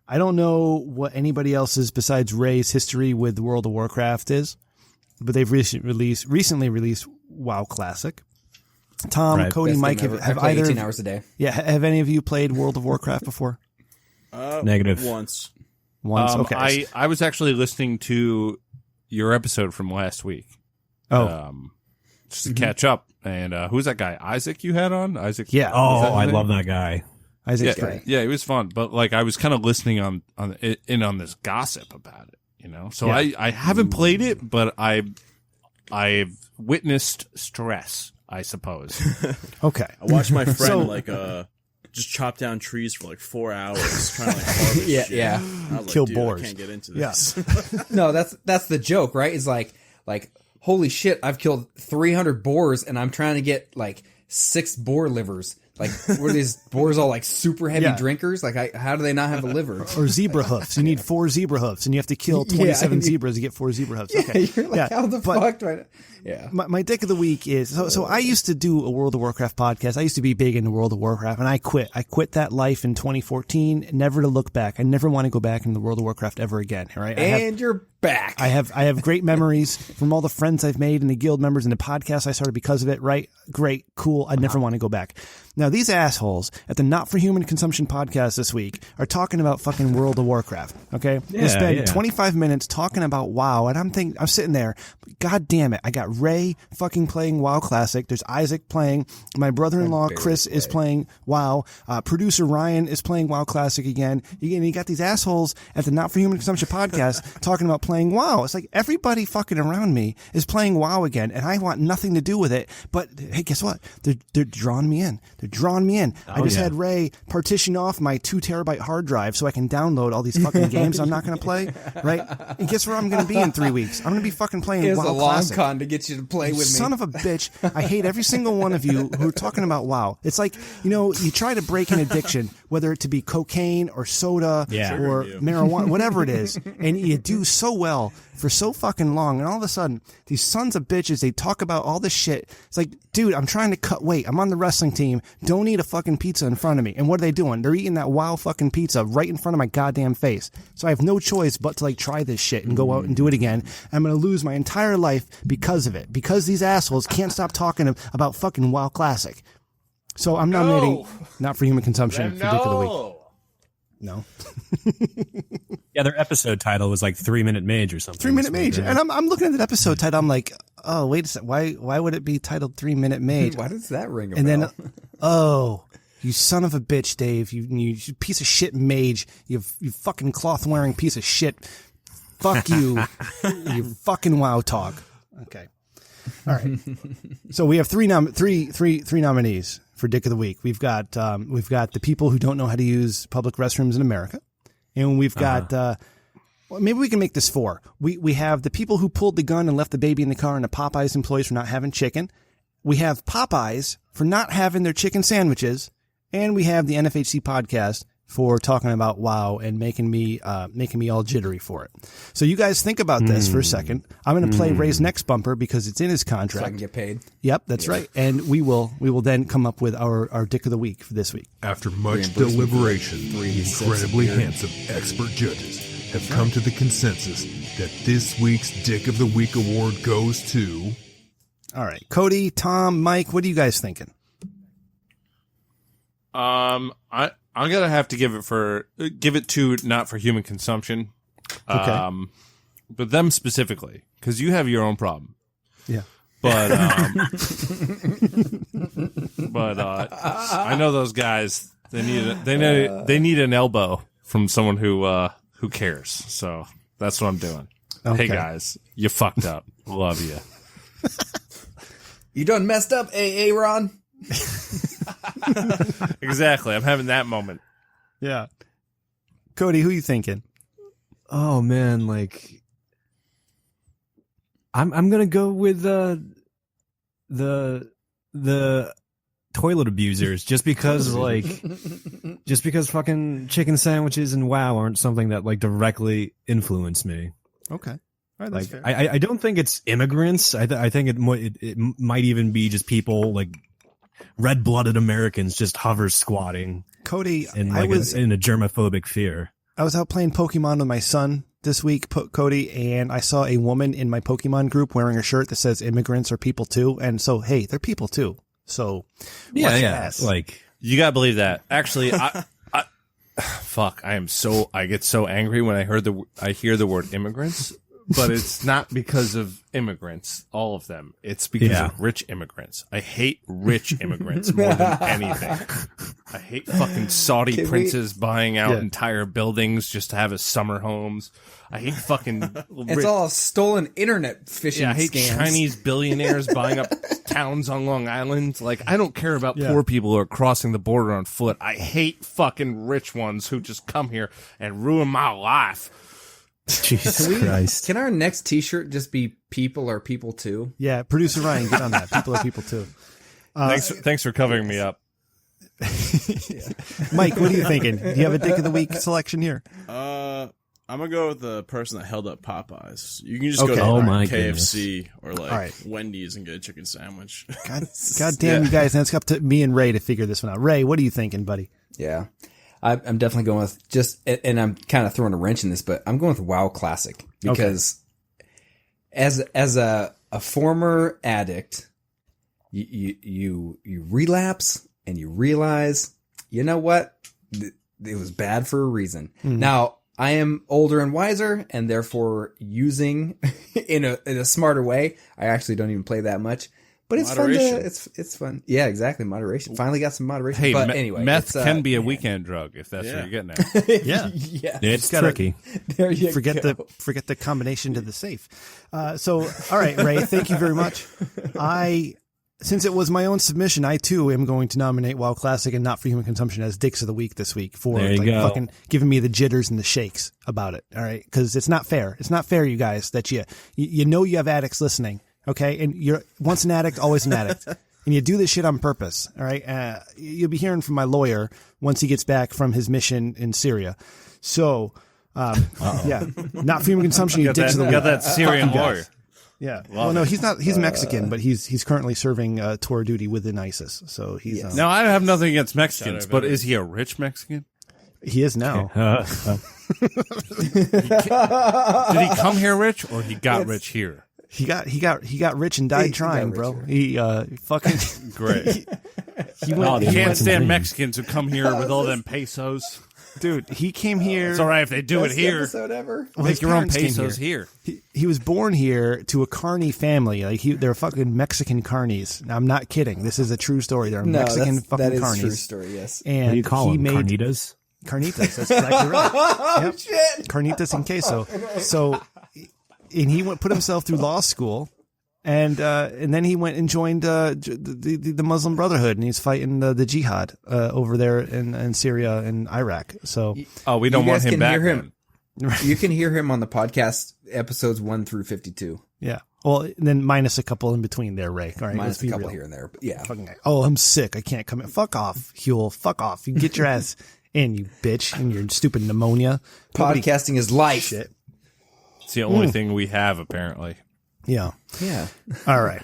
I don't know what anybody else's besides Ray's history with World of Warcraft is, but they've recently released WoW Classic. Tom, right. Cody, Best Mike, game ever. have I play either 18 hours a day. Yeah, have any of you played World of Warcraft before? Negative. Once. Okay. I was actually listening to your episode from last week. Just to catch up. And who's that guy? Isaac you had on? Isaac? Yeah. Oh, I love that guy. Isaac's great. Yeah, it was fun. But like I was kind of listening on this gossip about it, you know? So I haven't played it, but I've witnessed stress, I suppose. Okay. I watched my friend just chop down trees for like 4 hours trying to like harvest shit. Yeah. I was Kill like, boars. I can't get into this. No, that's the joke, right? It's like holy shit, I've killed 300 boars and I'm trying to get like 6 boar livers. Like, were these boars all like super heavy drinkers? Like, how do they not have a liver? Or zebra hoofs. You need 4 zebra hoofs, and you have to kill 27 zebras to get 4 zebra hoofs. Okay. You're like, how the fuck do I... Yeah. My dick of the week is so I used to do a World of Warcraft podcast. I used to be big into World of Warcraft, and I quit. I quit that life in 2014, never to look back. I never want to go back into the World of Warcraft ever again. Right? And you're back. I have great memories from all the friends I've made and the guild members and the podcast I started because of it. Right? Great, cool. I never want to go back. Now these assholes at the Not for Human Consumption podcast this week are talking about fucking World of Warcraft. Okay, they spend 25 minutes talking about WoW, and I'm sitting there. God damn it! I got Ray fucking playing WoW Classic. There's Isaac playing. My brother-in-law Chris is playing WoW. Producer Ryan is playing WoW Classic again. You got these assholes at the Not for Human Consumption podcast talking about playing WoW. It's like everybody fucking around me is playing WoW again, and I want nothing to do with it. But hey, guess what? They're drawing me in. They're drawing me in. I just had Ray partition off my 2 terabyte hard drive so I can download all these fucking games I'm not going to play. Right? And guess where I'm going to be in 3 weeks? I'm going to be fucking playing WoW a long Classic. con to get you to play with me. Son of a bitch. I hate every single one of you who are talking about WoW. It's like, you try to break an addiction, whether it to be cocaine or soda or marijuana, whatever it is, and you do so well for so fucking long, and all of a sudden, these sons of bitches, they talk about all this shit. It's like, dude, I'm trying to cut weight. I'm on the wrestling team. Don't eat a fucking pizza in front of me. And what are they doing? They're eating that WoW fucking pizza right in front of my goddamn face. So I have no choice but to try this shit and go out and do it again. I'm going to lose my entire life because of it. Because these assholes can't stop talking about fucking WoW Classic. So I'm nominating Not for Human Consumption for Dick of the Week. No. Yeah, their episode title was like 3 Minute Mage or something. 3 Minute Mage. And I'm looking at that episode title. I'm like, oh, wait a second. Why would it be titled 3 Minute Mage? Why does that ring a and bell? Then, you son of a bitch, Dave. You piece of shit mage. You fucking cloth wearing piece of shit. Fuck you. You fucking WoW talk. Okay. All right. So we have three nominees for Dick of the Week. We've got the people who don't know how to use public restrooms in America, and we've got well, maybe we can make this 4. We have the people who pulled the gun and left the baby in the car, and the Popeyes employees for not having chicken. We have Popeyes for not having their chicken sandwiches, and we have the NFHC podcast for talking about WoW and making me all jittery for it. So you guys think about this for a second. I'm going to play Ray's next bumper because it's in his contract. So I can get paid. Yep, that's right. And we will then come up with our Dick of the Week for this week. After much deliberation, incredibly handsome expert judges have come to the consensus that this week's Dick of the Week award goes to... All right. Cody, Tom, Mike, what are you guys thinking? I'm gonna have to give it to Not for Human Consumption, okay. But them specifically because you have your own problem. Yeah, but I know those guys. They need an elbow from someone who cares. So that's what I'm doing. Okay. Hey guys, you fucked up. Love you. You done messed up, Ron. Exactly. I'm having that moment. Yeah. Cody, who you thinking? Oh man, like I'm gonna go with the toilet abusers, just because fucking chicken sandwiches and WoW aren't something that like directly influence me. Okay. All right, that's Like fair. I don't think it's immigrants. I think it might even be just people like red-blooded Americans just hover squatting Cody, in I like was in a germophobic fear. I was out playing Pokemon with my son this week, Cody, and I saw a woman in my Pokemon group wearing a shirt that says immigrants are people too. And so, hey, they're people too. So, watch your ass. Like You gotta believe that. Actually, fuck, I get so angry when I hear the word immigrants, but it's not because of immigrants, all of them. It's because of rich immigrants. I hate rich immigrants more than anything. I hate fucking Saudi princes buying out entire buildings just to have as summer homes. I hate fucking... It's all stolen internet phishing I hate scams. Chinese billionaires buying up towns on Long Island. Like, I don't care about poor people who are crossing the border on foot. I hate fucking rich ones who just come here and ruin my life. Jesus Christ. Can our next T-shirt just be "People are people too"? Yeah, producer Ryan, get on that. People are people too. Thanks for covering me up. Mike, what are you thinking? Do you have a Dick of the Week selection here? I'm gonna go with the person that held up Popeyes. You can just go Okay. to Oh like, my KFC or like right. Wendy's and get a chicken sandwich. God damn you guys. And it's up to me and Ray to figure this one out. Ray, what are you thinking, buddy? Yeah, I'm definitely going with and I'm kind of throwing a wrench in this, but I'm going with WoW Classic because as a former addict, you relapse and you realize, you know what, it was bad for a reason. Mm-hmm. Now I am older and wiser, and therefore using in a smarter way. I actually don't even play that much. But it's moderation. fun it's fun. Yeah, exactly. Moderation. Finally got some moderation. Hey, but anyway, meth can be a weekend drug if that's what you're getting at. Yeah. Yeah. It's tricky. There you Forget go. the combination to the safe. So, all right, Ray, thank you very much. Since it was my own submission, I too am going to nominate WoW Classic and Not for Human Consumption as Dicks of the Week this week for fucking giving me the jitters and the shakes about it. All right, because it's not fair. It's not fair, you guys, that you know you have addicts listening. Okay, and you're once an addict, always an addict, and you do this shit on purpose. All right, you'll be hearing from my lawyer once he gets back from his mission in Syria. So, yeah, Not for Human Consumption. You Dicks of the Week. Got that Syrian lawyer. Yeah. Well, no, he's not. He's Mexican, but he's currently serving tour duty within ISIS. So he's No, I have nothing against Mexicans, but is he a rich Mexican? he is now. Did he come here rich or he got rich here? He got rich and died trying, bro. He fucking Great. he went. You can't stand Mexicans who come here with all them pesos. Dude, he came here. It's all right if they do it Best here. episode ever. Well, Make his your own parents came pesos here. He was born here to a carny family. Like they're fucking Mexican carnies. I'm not kidding. This is a true story. They're Mexican fucking that is carnies. True story. Yes. And What do you call he them? made Carnitas? Carnitas. That's exactly right. Oh shit! Carnitas and queso. So, and he put himself through law school, and then he went and joined the Muslim Brotherhood, and he's fighting the jihad over there in Syria and Iraq. So, We don't want him back. You can hear him on the podcast episodes 1 through 52. yeah. Well, then minus a couple in between there, Ray. All right, Minus let's be a couple real. here and there, but yeah. Fucking guy. Oh, I'm sick. I can't come in. Fuck off, Huel. Fuck off. You get your ass in, you bitch, and your stupid pneumonia. Podcasting is life. Shit. It's the only thing we have, apparently. Yeah. Yeah. All right.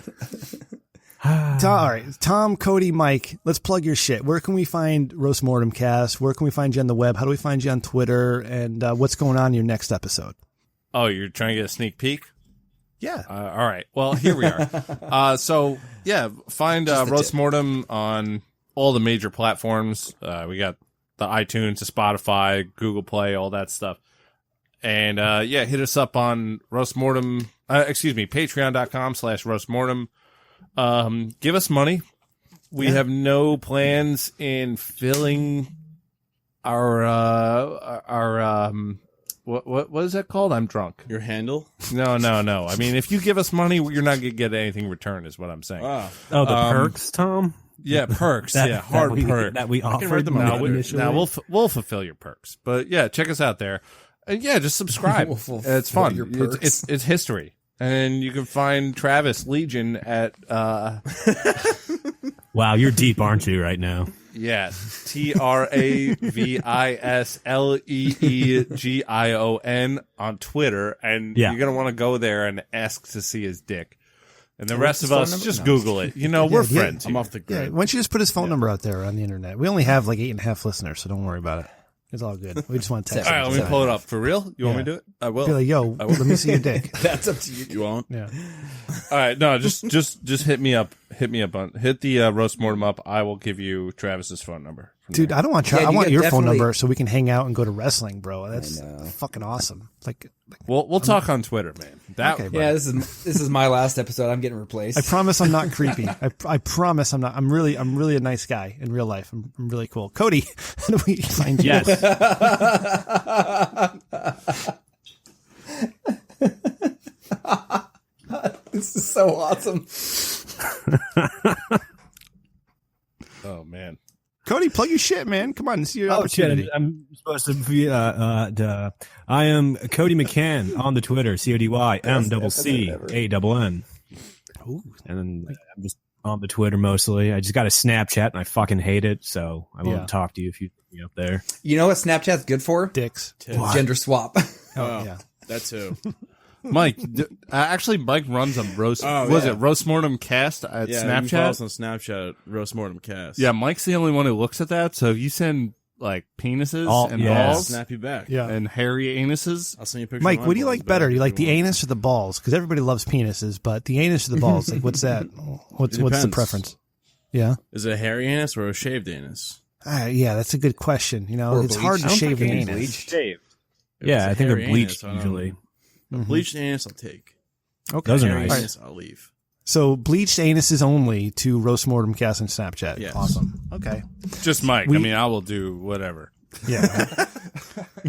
All right. Tom, Cody, Mike, let's plug your shit. Where can we find Roast Mortem Cast? Where can we find you on the web? How do we find you on Twitter? And what's going on in your next episode? Oh, you're trying to get a sneak peek? Yeah. All right. Well, here we are. So, yeah, find Roast Mortem on all the major platforms. We got the iTunes, the Spotify, Google Play, all that stuff. And, hit us up on patreon.com/roastmortem. Give us money. We have no plans in filling our What is that called? I'm drunk. Your handle? No. I mean, if you give us money, you're not gonna get anything in return, is what I'm saying. Ah. Oh, the perks, Tom. Yeah, perks. Hard perks that we offered write them on them Twitter. initially. Now we'll fulfill your perks, but yeah, check us out there, and yeah, just subscribe. We'll fulfill It's fun. your perks. It's history, and you can find Travis Legion at Wow, you're deep, aren't you, right now? TravisLeegion on Twitter, and Yeah. you're gonna want to go there and ask to see his dick. And the What's rest his of phone us, number? just No. Google it. You know, we're yeah. friends. I'm here. off the Yeah, grid. why don't you just put his phone number out there on the internet? We only have like 8.5 listeners, so don't worry about it. It's all good. We just want to text All right, him. let me pull it up. For real? You want me to do it? I will. Be like, yo, let me see your dick. That's up to you. You won't? Yeah. All right, no, just hit me up. Hit the roast mortem up. I will give you Travis's phone number. from Dude, there. I don't want Yeah, I you want could your phone definitely- number so we can hang out and go to wrestling, bro. That's know. fucking awesome. Like, We'll talk on Twitter, man. That Okay, Yeah, this is my last episode. I'm getting replaced. I promise I'm not creepy. I promise I'm not. I'm really a nice guy in real life. I'm really cool. Cody, how do we find you? Yes. This is so awesome. Oh man. Cody, plug your shit, man. Come on, see your Oh shit! opportunity. I'm supposed to be. I am Cody McCann on the Twitter. CODYMCCANN. Ooh. And then I'm just on the Twitter mostly. I just got a Snapchat and I fucking hate it, so I won't Yeah. talk to you if you put me up there. You know what Snapchat's good for? Dicks. Gender swap. Oh, yeah. That too. Mike, actually, Mike runs a roast. Oh, was yeah. it Roast Mortem Cast at Yeah, you can follow us Snapchat? on Snapchat, Roast Mortem Cast. Yeah, Mike's the only one who looks at that. So if you send like penises and yeah. I'll balls snap you back. Yeah. and hairy anuses, I'll send you a picture. Mike, of my what do you balls like better? back You if like the want. anus or the balls? Because everybody loves penises, but the anus or the balls? Like, what's that? What's the depends. preference? Yeah. Is it a hairy anus or a shaved anus? Yeah, that's a good question. You know, Or it's bleach. hard to I don't shave think the it needs anus. Shaved. If Yeah, it's a I think they're hairy bleached anus, I don't know. usually. A bleached anus, I'll take. Okay. Those are Hairy nice. anus, I'll leave. So bleached anuses only to Roast Mortem Cast and Snapchat. Yes. Awesome. Okay. just Mike. We- I mean, I will do whatever. Yeah.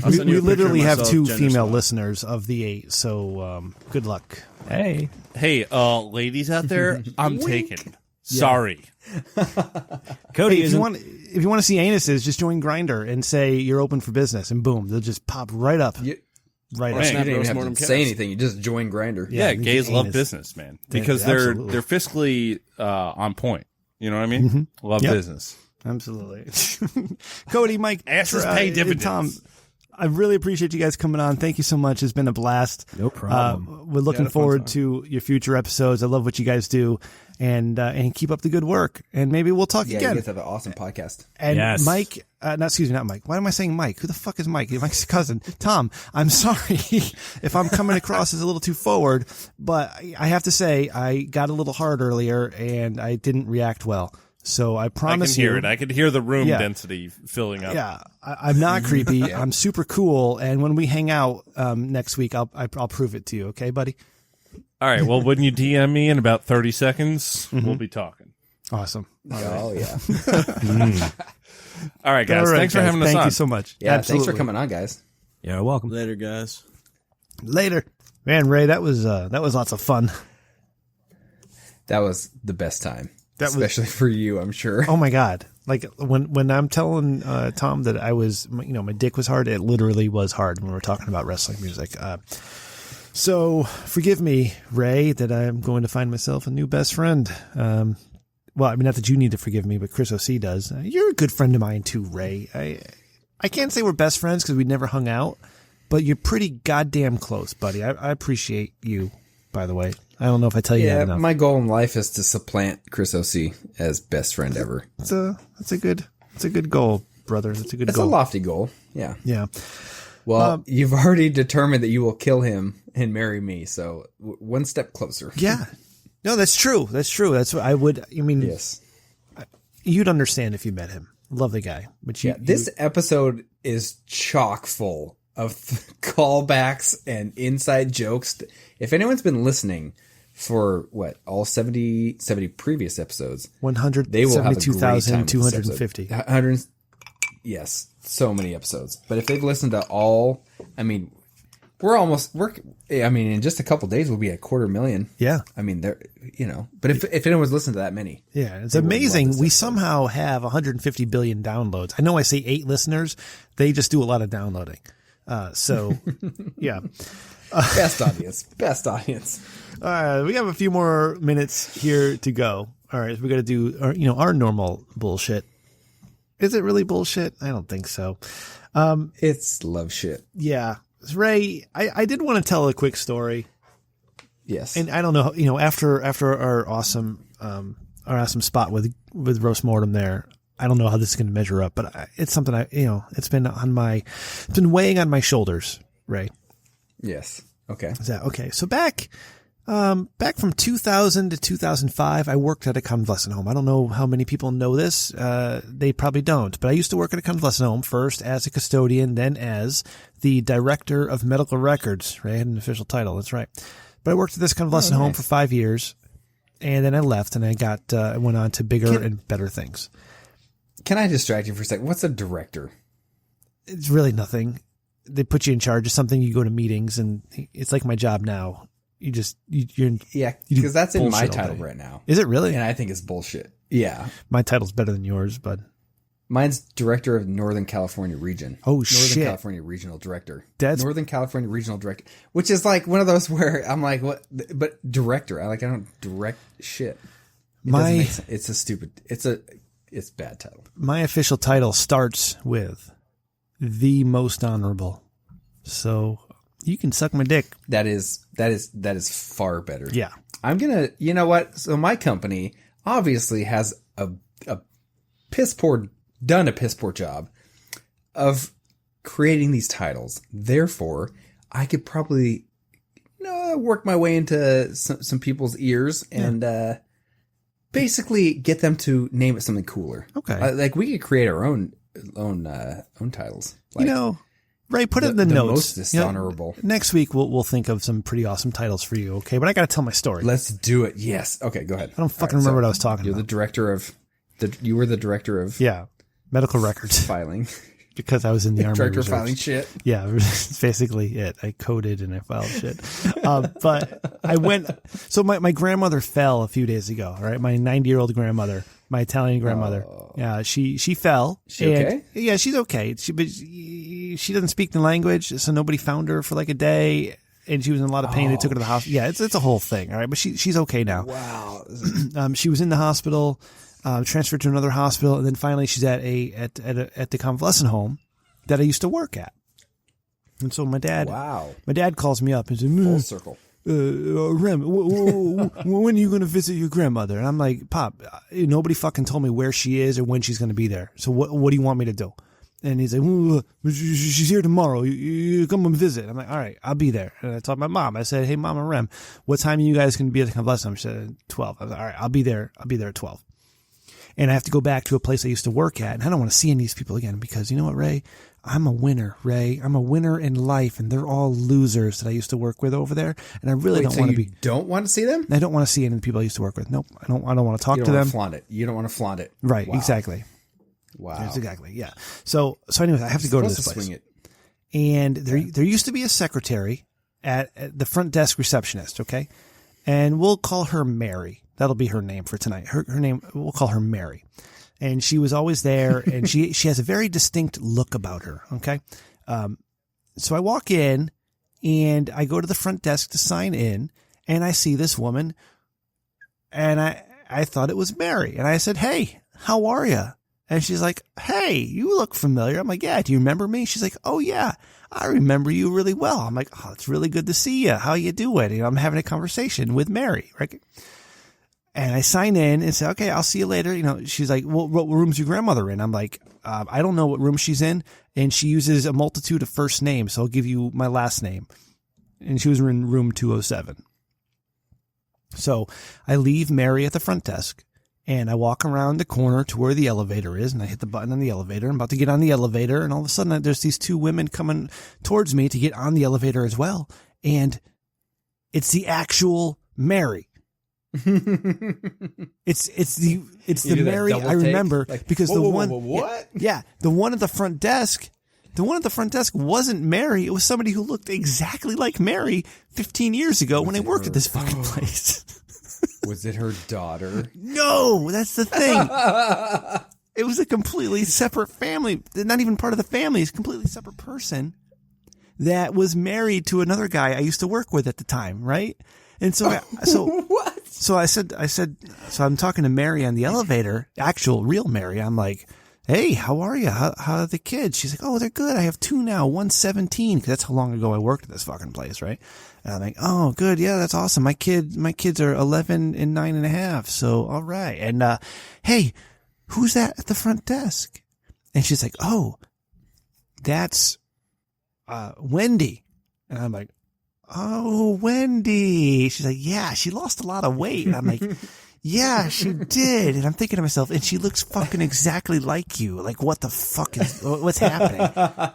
I'll we send you a picture literally of have myself, 2 gender female swap. listeners of the 8, so good luck. Hey, Hey, ladies out there, I'm taken. Sorry. Cody Hey, if isn't. you want to see anuses, just join Grindr and say you're open for business, and boom, they'll just pop right up. Right You up. Snap didn't even Roast have Mortem to say Cast. anything. You just join Grindr. Yeah, you gays get love anus. business, man, Yeah, because absolutely. they're fiscally on point. You know what I mean? Love Yep. business. Absolutely. Cody, Mike, Asses pay and dividends. Tom, I really appreciate you guys coming on. Thank you so much. It's been a blast. No problem. We're looking had a fun forward time. to your future episodes. I love what you guys do, and keep up the good work. And maybe we'll talk Yeah, again. you guys have an awesome podcast. And Yes. Mike, not Mike. Why am I saying Mike? Who the fuck is Mike? Mike's cousin. Tom, I'm sorry if I'm coming across as a little too forward, but I have to say I got a little hard earlier and I didn't react well. So I I promise can hear you. it. I could hear the room Yeah. density filling up. Yeah, I'm not creepy. I'm super cool. And when we hang out next week, I'll prove it to you. Okay, buddy? All right. Well, when you DM me in about 30 seconds, we'll be talking. Awesome. Oh, yeah. All right, guys. All right, Thanks for guys. having us Thank on. you so much. Yeah, Absolutely. thanks for coming on, guys. Yeah, welcome. Later, guys. Later. Man, Ray, that was lots of fun. That was the best time. That was- Especially for you, I'm sure. Oh my God. Like when I'm telling Tom that I was, my dick was hard, it literally was hard when we were talking about wrestling music. So forgive me, Ray, that I'm going to find myself a new best friend. Well, I mean, not that you need to forgive me, but Chris O.C. does. You're a good friend of mine too, Ray. I can't say we're best friends because we never hung out, but you're pretty goddamn close, buddy. I appreciate you, by the way. I don't know if I tell you that Yeah, enough. my goal in life is to supplant Chris O.C. as best friend ever. It's a good goal, brother. It's a good It's goal. a lofty goal. Yeah. Yeah. Well, you've already determined that you will kill him and marry me, so one step closer. Yeah. No, that's true. That's what I would. I mean, Yes. you'd understand if you met him. Lovely guy. But Yeah, this episode is chock full of callbacks and inside jokes. If anyone's been listening for all 70 previous episodes, they will have a great time with this episode. 172,250. Yes, so many episodes. But if they've listened to all, I mean, I mean, in just a couple days, we'll be at 250,000. Yeah. I mean, but if anyone's listened to that many. Yeah, it's amazing. We somehow have 150 billion downloads. I know I say 8 listeners. They just do a lot of downloading. So, yeah. Best audience. We have a few more minutes here to go. All right, we got to do our normal bullshit. Is it really bullshit? I don't think so. It's love shit. Yeah. Ray, I did want to tell a quick story. Yes. And I don't know, after our awesome spot with Roast Mortem there, I don't know how this is going to measure up, but it's something it's been weighing on my shoulders, Ray. Yes. Okay. Is that okay? So back from 2000 to 2005, I worked at a convalescent home. I don't know how many people know this. They probably don't, but I used to work at a convalescent home first as a custodian, then as the director of medical records. Right? I had an official title. That's right. But I worked at this convalescent home for 5 years, and then I left, and I went on to bigger and better things. Can I distract you for a second? What's a director? It's really nothing. They put you in charge of something. You go to meetings, and it's like my job now. You're because that's in my title right now. Is it really? And I think it's bullshit. Yeah, my title's better than yours, but mine's director of Northern California Region. Oh shit! Northern California Regional Director. Northern California Regional Director, which is like one of those where I'm like, what? But director, I don't direct shit. It's bad title. My official title starts with the most honorable. So you can suck my dick. That is far better. Yeah. I'm gonna, you know what? So my company obviously has a piss poor job of creating these titles. Therefore, I could probably, work my way into some people's ears and basically get them to name it something cooler. Okay. Like we could create our own titles. Like, Ray, put it in the notes. Most dishonorable. Next week we'll think of some pretty awesome titles for you. Okay, but I got to tell my story. Let's do it. Yes. Okay. Go ahead. I don't fucking remember what I was talking about. You were the director of medical records filing. Because I was in the Army Director Reserves. Filing shit. Yeah, that's basically it. I coded and I filed shit. But I went, so my grandmother fell a few days ago, all right? My 90-year-old grandmother, my Italian grandmother. Yeah, she fell. She okay? Yeah, she's okay. But she doesn't speak the language, so nobody found her for like a day. And she was in a lot of pain. They took her to the hospital. Yeah, it's a whole thing, all right? But she's okay now. Wow. She was in the hospital. Transferred to another hospital, and then finally she's at the convalescent home that I used to work at. And so my dad calls me up and says, "Full circle, Rem, when are you going to visit your grandmother?" And I'm like, "Pop, nobody fucking told me where she is or when she's going to be there. So what do you want me to do?" And he's like, "She's here tomorrow. You come and visit." I'm like, "All right, I'll be there." And I told my mom, I said, "Hey, Mama Rem, what time are you guys going to be at the convalescent home?" She said, 12. I was like, "All right, I'll be there at 12. And I have to go back to a place I used to work at. And I don't want to see any of these people again because you know what, Ray? I'm a winner, Ray. I'm a winner in life, and they're all losers that I used to work with over there. And I really don't want to be. Don't want to see them? I don't want to see any of the people I used to work with. Nope. I don't want to talk to them. Flaunt it. You don't want to flaunt it. Right. Wow. Exactly. Wow. That's exactly. Yeah. So anyways, I have to go to this place. Swing it. And there used to be a secretary at the front desk receptionist. Okay. And we'll call her Mary. That'll be her name for tonight. Her name, we'll call her Mary. And she was always there, and she has a very distinct look about her, okay? So I walk in, and I go to the front desk to sign in, and I see this woman, and I thought it was Mary. And I said, "Hey, how are you?" And she's like, "Hey, you look familiar." I'm like, "Yeah, do you remember me?" She's like, "Oh, yeah, I remember you really well." I'm like, "Oh, it's really good to see you. How you doing?" I'm having a conversation with Mary, right? And I sign in and say, "Okay, I'll see you later." She's like, "Well, what room's your grandmother in?" I'm like, "I don't know what room she's in." And she uses a multitude of first names. So I'll give you my last name. And she was in room 207. So I leave Mary at the front desk and I walk around the corner to where the elevator is. And I hit the button on the elevator. I'm about to get on the elevator. And all of a sudden there's these two women coming towards me to get on the elevator as well. And it's the actual Mary. it's the Mary I remember because the one what? Yeah, the one at the front desk the one at the front desk wasn't Mary. It was somebody who looked exactly like Mary 15 years ago when I worked at this fucking place. Was it her daughter? No, that's the thing. It was a completely separate family. Not even part of the family. It's a completely separate person that was married to another guy I used to work with at the time, right? And so, What? So I said, so I'm talking to Mary on the elevator, actual real Mary. I'm like, hey, how are you? How are the kids? She's like, oh, they're good. I have 2 now. One's 17. Cause that's how long ago I worked at this fucking place. Right. And I'm like, oh, good. Yeah, that's awesome. My kids are 11 and 9.5. So, all right. And, hey, who's that at the front desk? And she's like, oh, that's, Wendy. And I'm like, oh, Wendy. She's like, yeah, she lost a lot of weight. And I'm like, yeah, she did. And I'm thinking to myself, and she looks fucking exactly like you. Like, what's happening?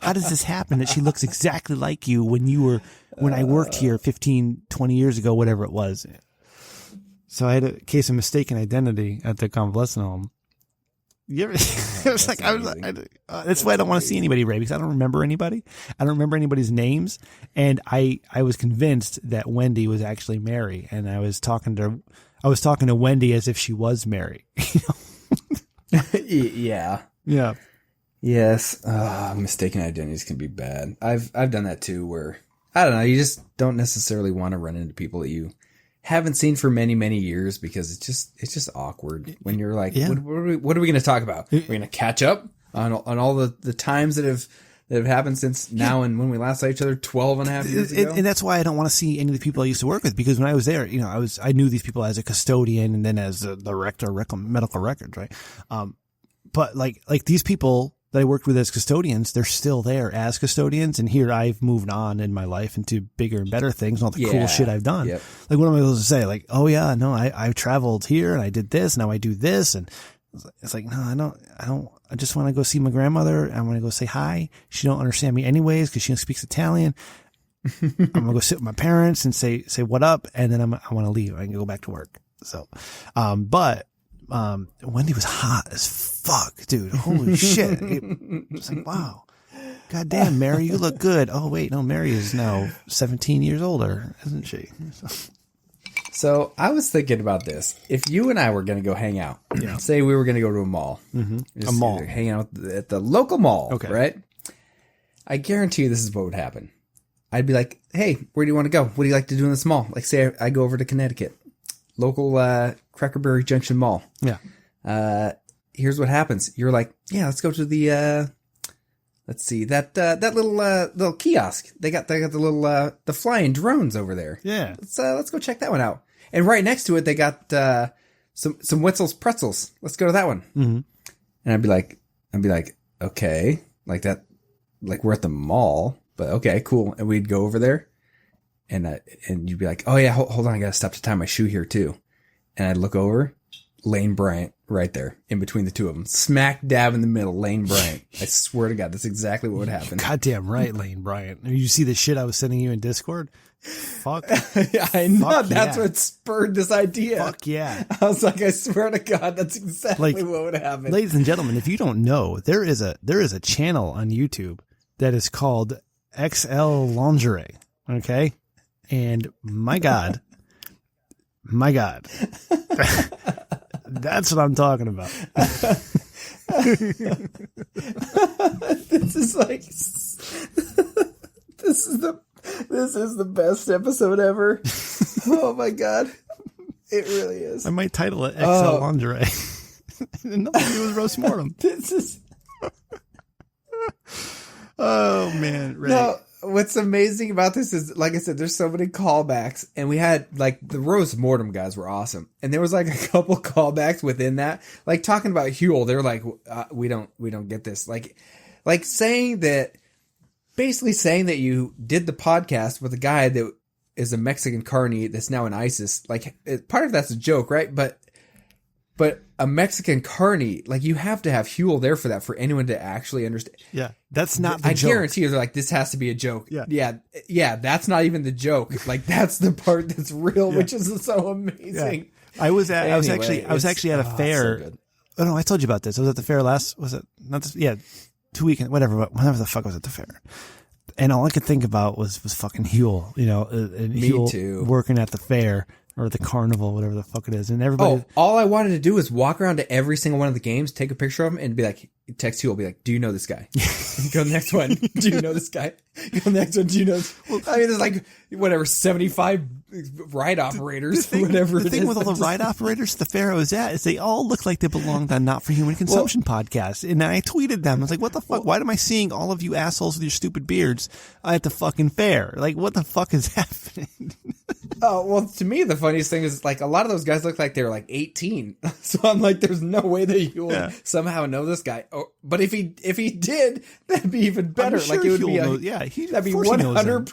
How does this happen that she looks exactly like you when I worked here 15, 20 years ago, whatever it was. So I had a case of mistaken identity at the convalescent home. You ever, it was like, that's why I don't want to see anybody, Ray, because I don't remember anybody. I don't remember anybody's names. And I was convinced that Wendy was actually Mary. And I was talking to Wendy as if she was Mary. You know? Yeah. Yeah. Yes. Mistaken identities can be bad. I've done that too, where, I don't know, you just don't necessarily want to run into people that you haven't seen for many, many years, because it's just awkward when you're like, what are we going to talk about? We're going to catch up on all the times that have happened since now and when we last saw each other 12 and a half years ago. And that's why I don't want to see any of the people I used to work with, because when I was there, you know, I knew these people as a custodian and then as the director of medical records, right? But like these people that I worked with as custodians, they're still there as custodians. And here I've moved on in my life into bigger and better things and all the cool shit I've done. Yep. Like, what am I supposed to say? Like, oh yeah, no, I've traveled here and I did this. Now I do this. And it's like, no, I don't. I just want to go see my grandmother. I want to go say hi. She don't understand me anyways because she speaks Italian. I'm going to go sit with my parents and say what up. And then I want to leave. I can go back to work. So, but Wendy was hot as fuck, dude. Holy shit. It's like, wow. God damn, Mary, you look good. Oh, wait, no, Mary is now 17 years older, isn't she? So I was thinking about this. If you and I were going to go hang out, say we were going to go to a mall, a mall, hang out at the local mall, okay, right? I guarantee you this is what would happen. I'd be like, hey, where do you want to go? What do you like to do in this mall? Like, say I go over to Connecticut, local Crackerberry Junction Mall. Yeah. Here's what happens. You're like, yeah, let's go to the let's see, that little kiosk. They got the little the flying drones over there. Yeah. Let's go check that one out. And right next to it, they got some Wetzel's pretzels. Let's go to that one. Mm-hmm. And I'd be like, okay, like that, like we're at the mall, but okay, cool. And we'd go over there, and you'd be like, oh yeah, hold on, I gotta stop to tie my shoe here too. And I'd look over, Lane Bryant right there in between the two of them, smack dab in the middle, Lane Bryant. I swear to God, that's exactly what would happen. Goddamn right, Lane Bryant. You see the shit I was sending you in Discord? Fuck. I know. That's what spurred this idea. Fuck yeah. I was like, I swear to God, that's exactly what would happen. Ladies and gentlemen, if you don't know, there is a channel on YouTube that is called XL Lingerie. Okay. And my God. That's what I'm talking about. This is the best episode ever. Oh my God. It really is. I might title it XL Lingerie. Nothing to do with roast mortem. This is. Oh man. Ray. No, what's amazing about this is, like I said, there's so many callbacks, and we had like the roast mortem guys were awesome, and there was like a couple callbacks within that, like talking about Huel. They're like, we don't get this, like saying that, basically saying that you did the podcast with a guy that is a Mexican carny that's now in ISIS. Like, part of that's a joke, right? But a Mexican carny, like, you have to have Huel there for that, for anyone to actually understand. Yeah, that's not the I joke. guarantee you, they're like, this has to be a joke. Yeah. That's not even the joke. Like, that's the part that's real, which is so amazing. Yeah. I was actually at a fair. So good. Oh no, I told you about this. I was at the fair last. Was it not this? Yeah, weekends, whenever the fuck I was at the fair. And all I could think about was fucking Huel, and Me Huel too. working at the fair or the carnival, whatever the fuck it is. And everybody. Oh, all I wanted to do was walk around to every single one of the games, take a picture of them, and be like, text Huel, be like, do you know this guy? Go next one. Do you know this guy? Go next one. Do you know? I mean, there's like, whatever, 75 ride operators, whatever. The thing with all the ride operators at the fair I was at is they all look like they belonged on Not for Human Consumption podcast. And I tweeted them. I was like, what the fuck? Why am I seeing all of you assholes with your stupid beards at the fucking fair? Like, what the fuck is happening? Oh, well, to me, the funniest thing is, like, a lot of those guys look like they were, like, 18. So I'm like, there's no way that you will somehow know this guy. Oh, but if he did, that'd be even better. Sure like, it would be, that'd be 100%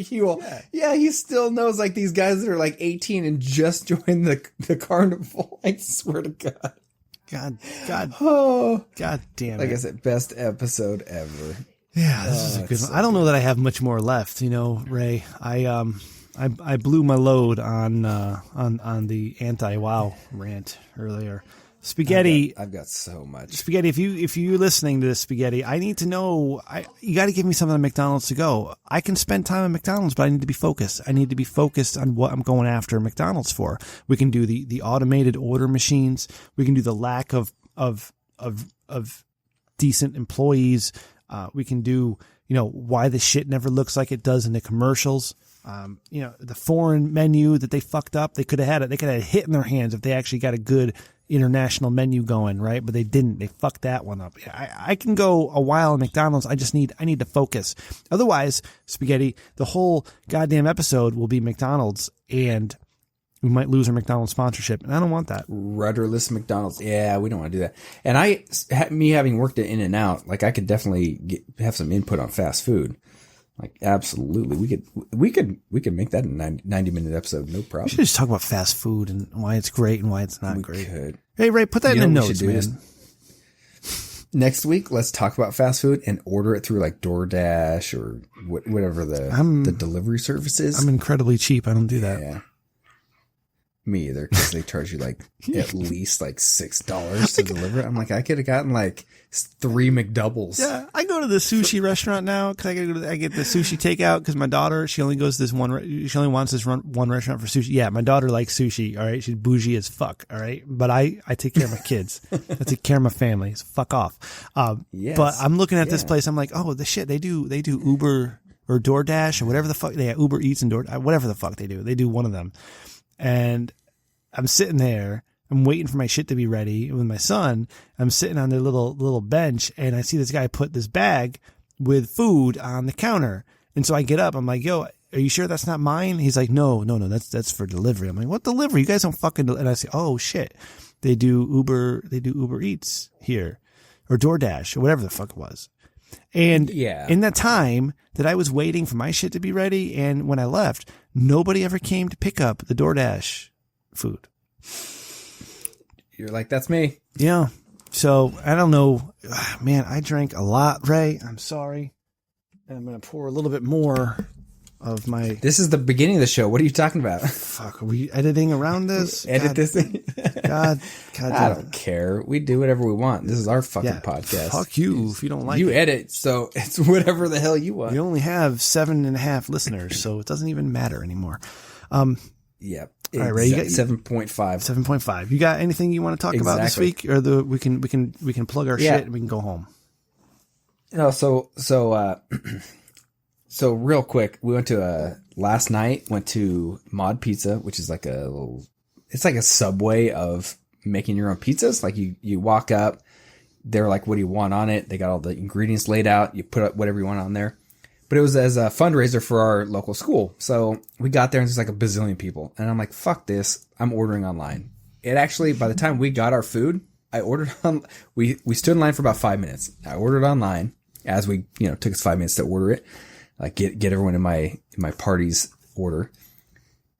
Huel. Yeah, he still knows, like, these guys that are, like, 18 and just joined the carnival. I swear to God. God damn it. Like I said, best episode ever. Yeah, this is a good one. I don't know that I have much more left, Ray. I blew my load on the anti-WoW rant earlier. Spaghetti, I've got so much. Spaghetti, if you're listening to this, Spaghetti, I need to know. You got to give me something at McDonald's to go. I can spend time at McDonald's, but I need to be focused. I need to be focused on what I'm going after McDonald's for. We can do the automated order machines. We can do the lack of decent employees. We can do why the shit never looks like it does in the commercials. The foreign menu that they fucked up, they could have had it. They could have had a hit in their hands if they actually got a good international menu going, right? But they didn't. They fucked that one up. I can go a while at McDonald's. I need to focus. Otherwise, Spaghetti, the whole goddamn episode will be McDonald's, and we might lose our McDonald's sponsorship, and I don't want that. Rudderless McDonald's. Yeah, we don't want to do that. And me having worked at In-N-Out, like, I could definitely have some input on fast food. Like, absolutely. We could make that a 90-minute episode, no problem. We should just talk about fast food and why it's great and why it's not great. Could. Hey, Ray, put that in the notes, man. Next week, let's talk about fast food and order it through, like, DoorDash or whatever the delivery service is. I'm incredibly cheap. I don't do that. Yeah. Me either, because they charge you, like, at least, like, $6 to deliver it. I'm like, I could have gotten, like, 3 McDoubles. Yeah, I go to the sushi restaurant now because I get the sushi takeout because my daughter, she only goes to this one. She only wants this one restaurant for sushi. Yeah, my daughter likes sushi. All right, she's bougie as fuck. All right, but I take care of my kids. I take care of my family. So fuck off. Yes. But I'm looking at this place. I'm like, oh, the shit they do Uber or DoorDash or whatever the fuck they have, Uber Eats and whatever the fuck they do. They do one of them, and I'm sitting there. I'm waiting for my shit to be ready with my son. I'm sitting on their little bench, and I see this guy put this bag with food on the counter. And so I get up. I'm like, yo, are you sure that's not mine? He's like, no, that's for delivery. I'm like, what delivery? You guys don't fucking. And I say, oh shit, they do Uber Eats here, or DoorDash, or whatever the fuck it was. And in that time that I was waiting for my shit to be ready, and when I left, nobody ever came to pick up the DoorDash food. You're like, that's me. Yeah. So I don't know, man. I drank a lot, Ray. I'm sorry. And I'm going to pour a little bit more of my. This is the beginning of the show. What are you talking about? Fuck. Are we editing around this? Edit this thing? God. I don't care. We do whatever we want. This is our fucking podcast. Fuck you if you don't like it. You edit, so it's whatever the hell you want. We only have 7.5 listeners, so it doesn't even matter anymore. Yeah. All right, Ray, you got 7.5. 7.5. You got anything you want to talk about this week, or we can plug our shit and we can go home. No, so real quick, we went to last night. Went to Mod Pizza, which is like it's like a Subway of making your own pizzas. Like you walk up, they're like, "What do you want on it?" They got all the ingredients laid out. You put up whatever you want on there. But it was as a fundraiser for our local school. So we got there and there's like a bazillion people. And I'm like, fuck this. I'm ordering online. It actually, by the time we got our food, I ordered on, we stood in line for about 5 minutes. I ordered online as we, took us 5 minutes to order it. Like get everyone in my party's order.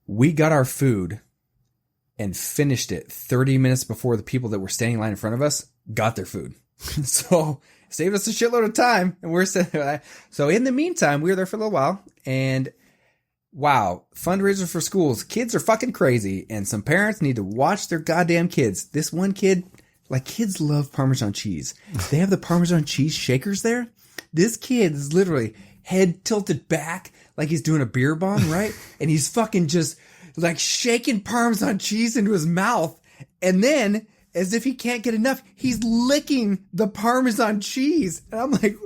We got our food and finished it 30 minutes before the people that were standing in line in front of us got their food. So saved us a shitload of time, and we're sitting there. So in the meantime, we were there for a little while, and wow, fundraiser for schools. Kids are fucking crazy, and some parents need to watch their goddamn kids. This one kid, Like, kids love Parmesan cheese. They have the Parmesan cheese shakers there. This kid is literally head tilted back like he's doing a beer bong, right? And he's fucking just like shaking Parmesan cheese into his mouth. And then, as if he can't get enough, he's licking the Parmesan cheese. And I'm like,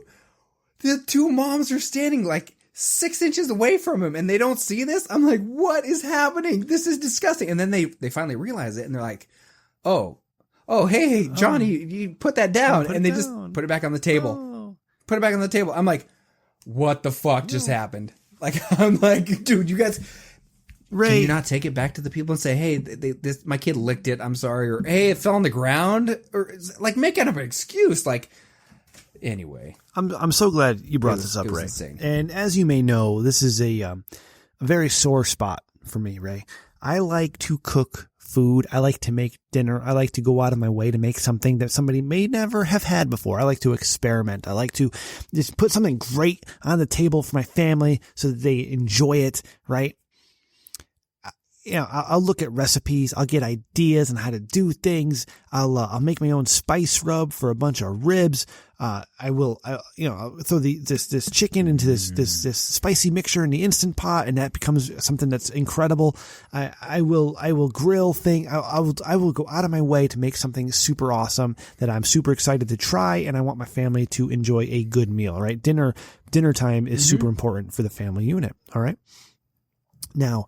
the two moms are standing like 6 inches away from him and they don't see this. I'm like, what is happening? This is disgusting. And then they finally realize it and they're like, oh, hey, Johnny, you put that down. And they just put it back on the table. Put it back on the table. I'm like, what the fuck just happened? Like, I'm like, dude, you guys, Ray, can you not take it back to the people and say, hey, my kid licked it, I'm sorry, or hey, it fell on the ground, or like make it up an excuse. Like, anyway, I'm so glad you brought this up, Ray. Insane. And as you may know, this is a very sore spot for me, Ray. I like to cook food. I like to make dinner. I like to go out of my way to make something that somebody may never have had before. I like to experiment. I like to just put something great on the table for my family so that they enjoy it, right? You know, I'll look at recipes. I'll get ideas on how to do things. I'll make my own spice rub for a bunch of ribs. I'll throw this chicken into this spicy mixture in the Instant Pot, and that becomes something that's incredible. I will grill thing. I will go out of my way to make something super awesome that I'm super excited to try, and I want my family to enjoy a good meal. Right? Dinner time is super important for the family unit. All right. Now,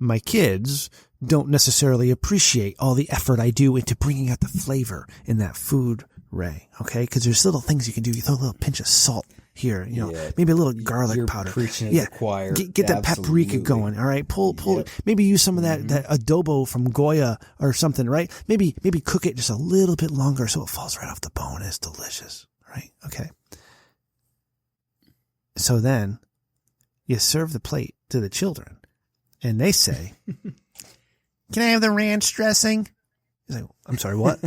my kids don't necessarily appreciate all the effort I do into bringing out the flavor in that food, Ray. Okay? Because there's little things you can do. You throw a little pinch of salt here, maybe a little garlic powder. Preaching at the choir. Get that paprika going. All right? Pull. Maybe use some of that adobo from Goya or something, right? Maybe cook it just a little bit longer so it falls right off the bone. It's delicious, right? Okay. So then you serve the plate to the children. And they say, can I have the ranch dressing? He's like, I'm sorry, what?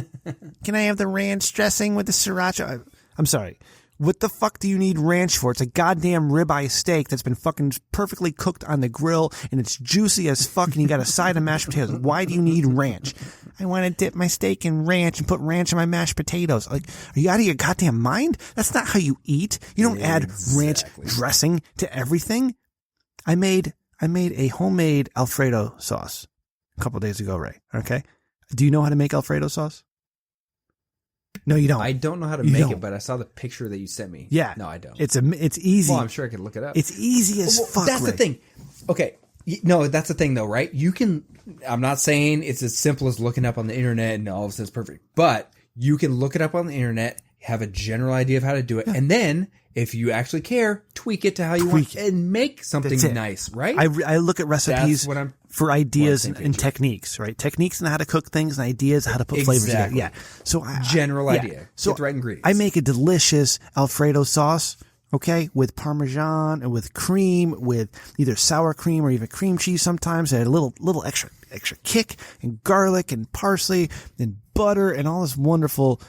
Can I have the ranch dressing with the sriracha? I'm sorry. What the fuck do you need ranch for? It's a goddamn ribeye steak that's been fucking perfectly cooked on the grill and it's juicy as fuck and you got a side of mashed potatoes. Why do you need ranch? I want to dip my steak in ranch and put ranch in my mashed potatoes. Like, are you out of your goddamn mind? That's not how you eat. You don't add ranch dressing to everything. I made a homemade Alfredo sauce a couple of days ago, Ray. Okay. Do you know how to make Alfredo sauce? No, you don't. I don't know how to make it, but I saw the picture that you sent me. Yeah. No, I don't. It's easy. Well, I'm sure I could look it up. It's easy as fuck. That's Ray. the thing. Okay. No, that's the thing though, right? You can, I'm not saying it's as simple as looking up on the internet and all of a sudden it's perfect, but you can look it up on the internet, have a general idea of how to do it, and then if you actually care, tweak it to how you want and make something nice, right? I look at recipes for ideas and techniques, right? Techniques on how to cook things and ideas how to put flavors together. Yeah. So general idea. So get the right ingredients. I make a delicious Alfredo sauce, okay, with Parmesan and with cream, with either sour cream or even cream cheese sometimes. I add a little extra kick and garlic and parsley and butter and all this wonderful,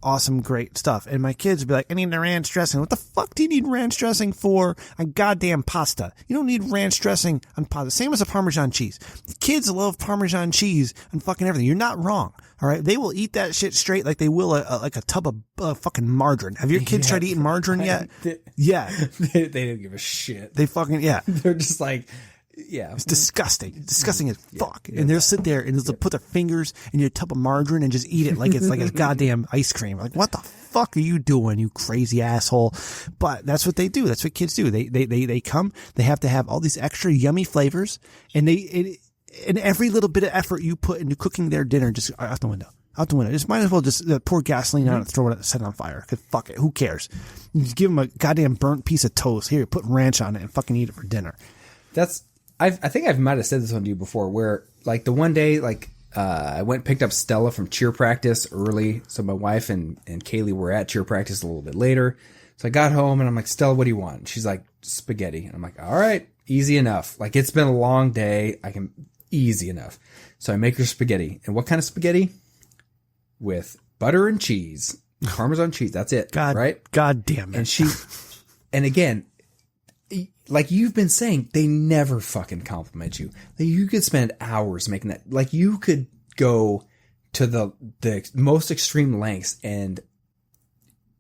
awesome, great stuff. And my kids would be like, I need the ranch dressing. What the fuck do you need ranch dressing for on goddamn pasta? You don't need ranch dressing on pasta. Same as a Parmesan cheese. Kids love Parmesan cheese and fucking everything. You're not wrong. All right. They will eat that shit straight like they will like a tub of fucking margarine. Have your kids tried eating margarine yet? Yeah. They didn't give a shit. They fucking, They're just like, yeah. It's disgusting. Disgusting as fuck. And they'll sit there and they'll put their fingers in your tub of margarine and just eat it like it's like a goddamn ice cream. Like, what the fuck are you doing, you crazy asshole? But that's what they do. That's what kids do. They come, they have to have all these extra yummy flavors, and and every little bit of effort you put into cooking their dinner just out the window. Out the window. Just might as well just pour gasoline on it and throw it, set it on fire. Cause fuck it. Who cares? You just give them a goddamn burnt piece of toast. Here, put ranch on it and fucking eat it for dinner. I think I might have said this one to you before, where like the one day, like I went and picked up Stella from cheer practice early. So my wife and Kaylee were at cheer practice a little bit later. So I got home and I'm like, Stella, what do you want? And she's like, spaghetti. And I'm like, all right, easy enough. Like, it's been a long day. Easy enough. So I make her spaghetti. And what kind of spaghetti? With butter and cheese, Parmesan cheese. That's it. Right? God damn it. And again, like you've been saying, they never fucking compliment you. Like, you could spend hours making that. Like, you could go to the most extreme lengths, and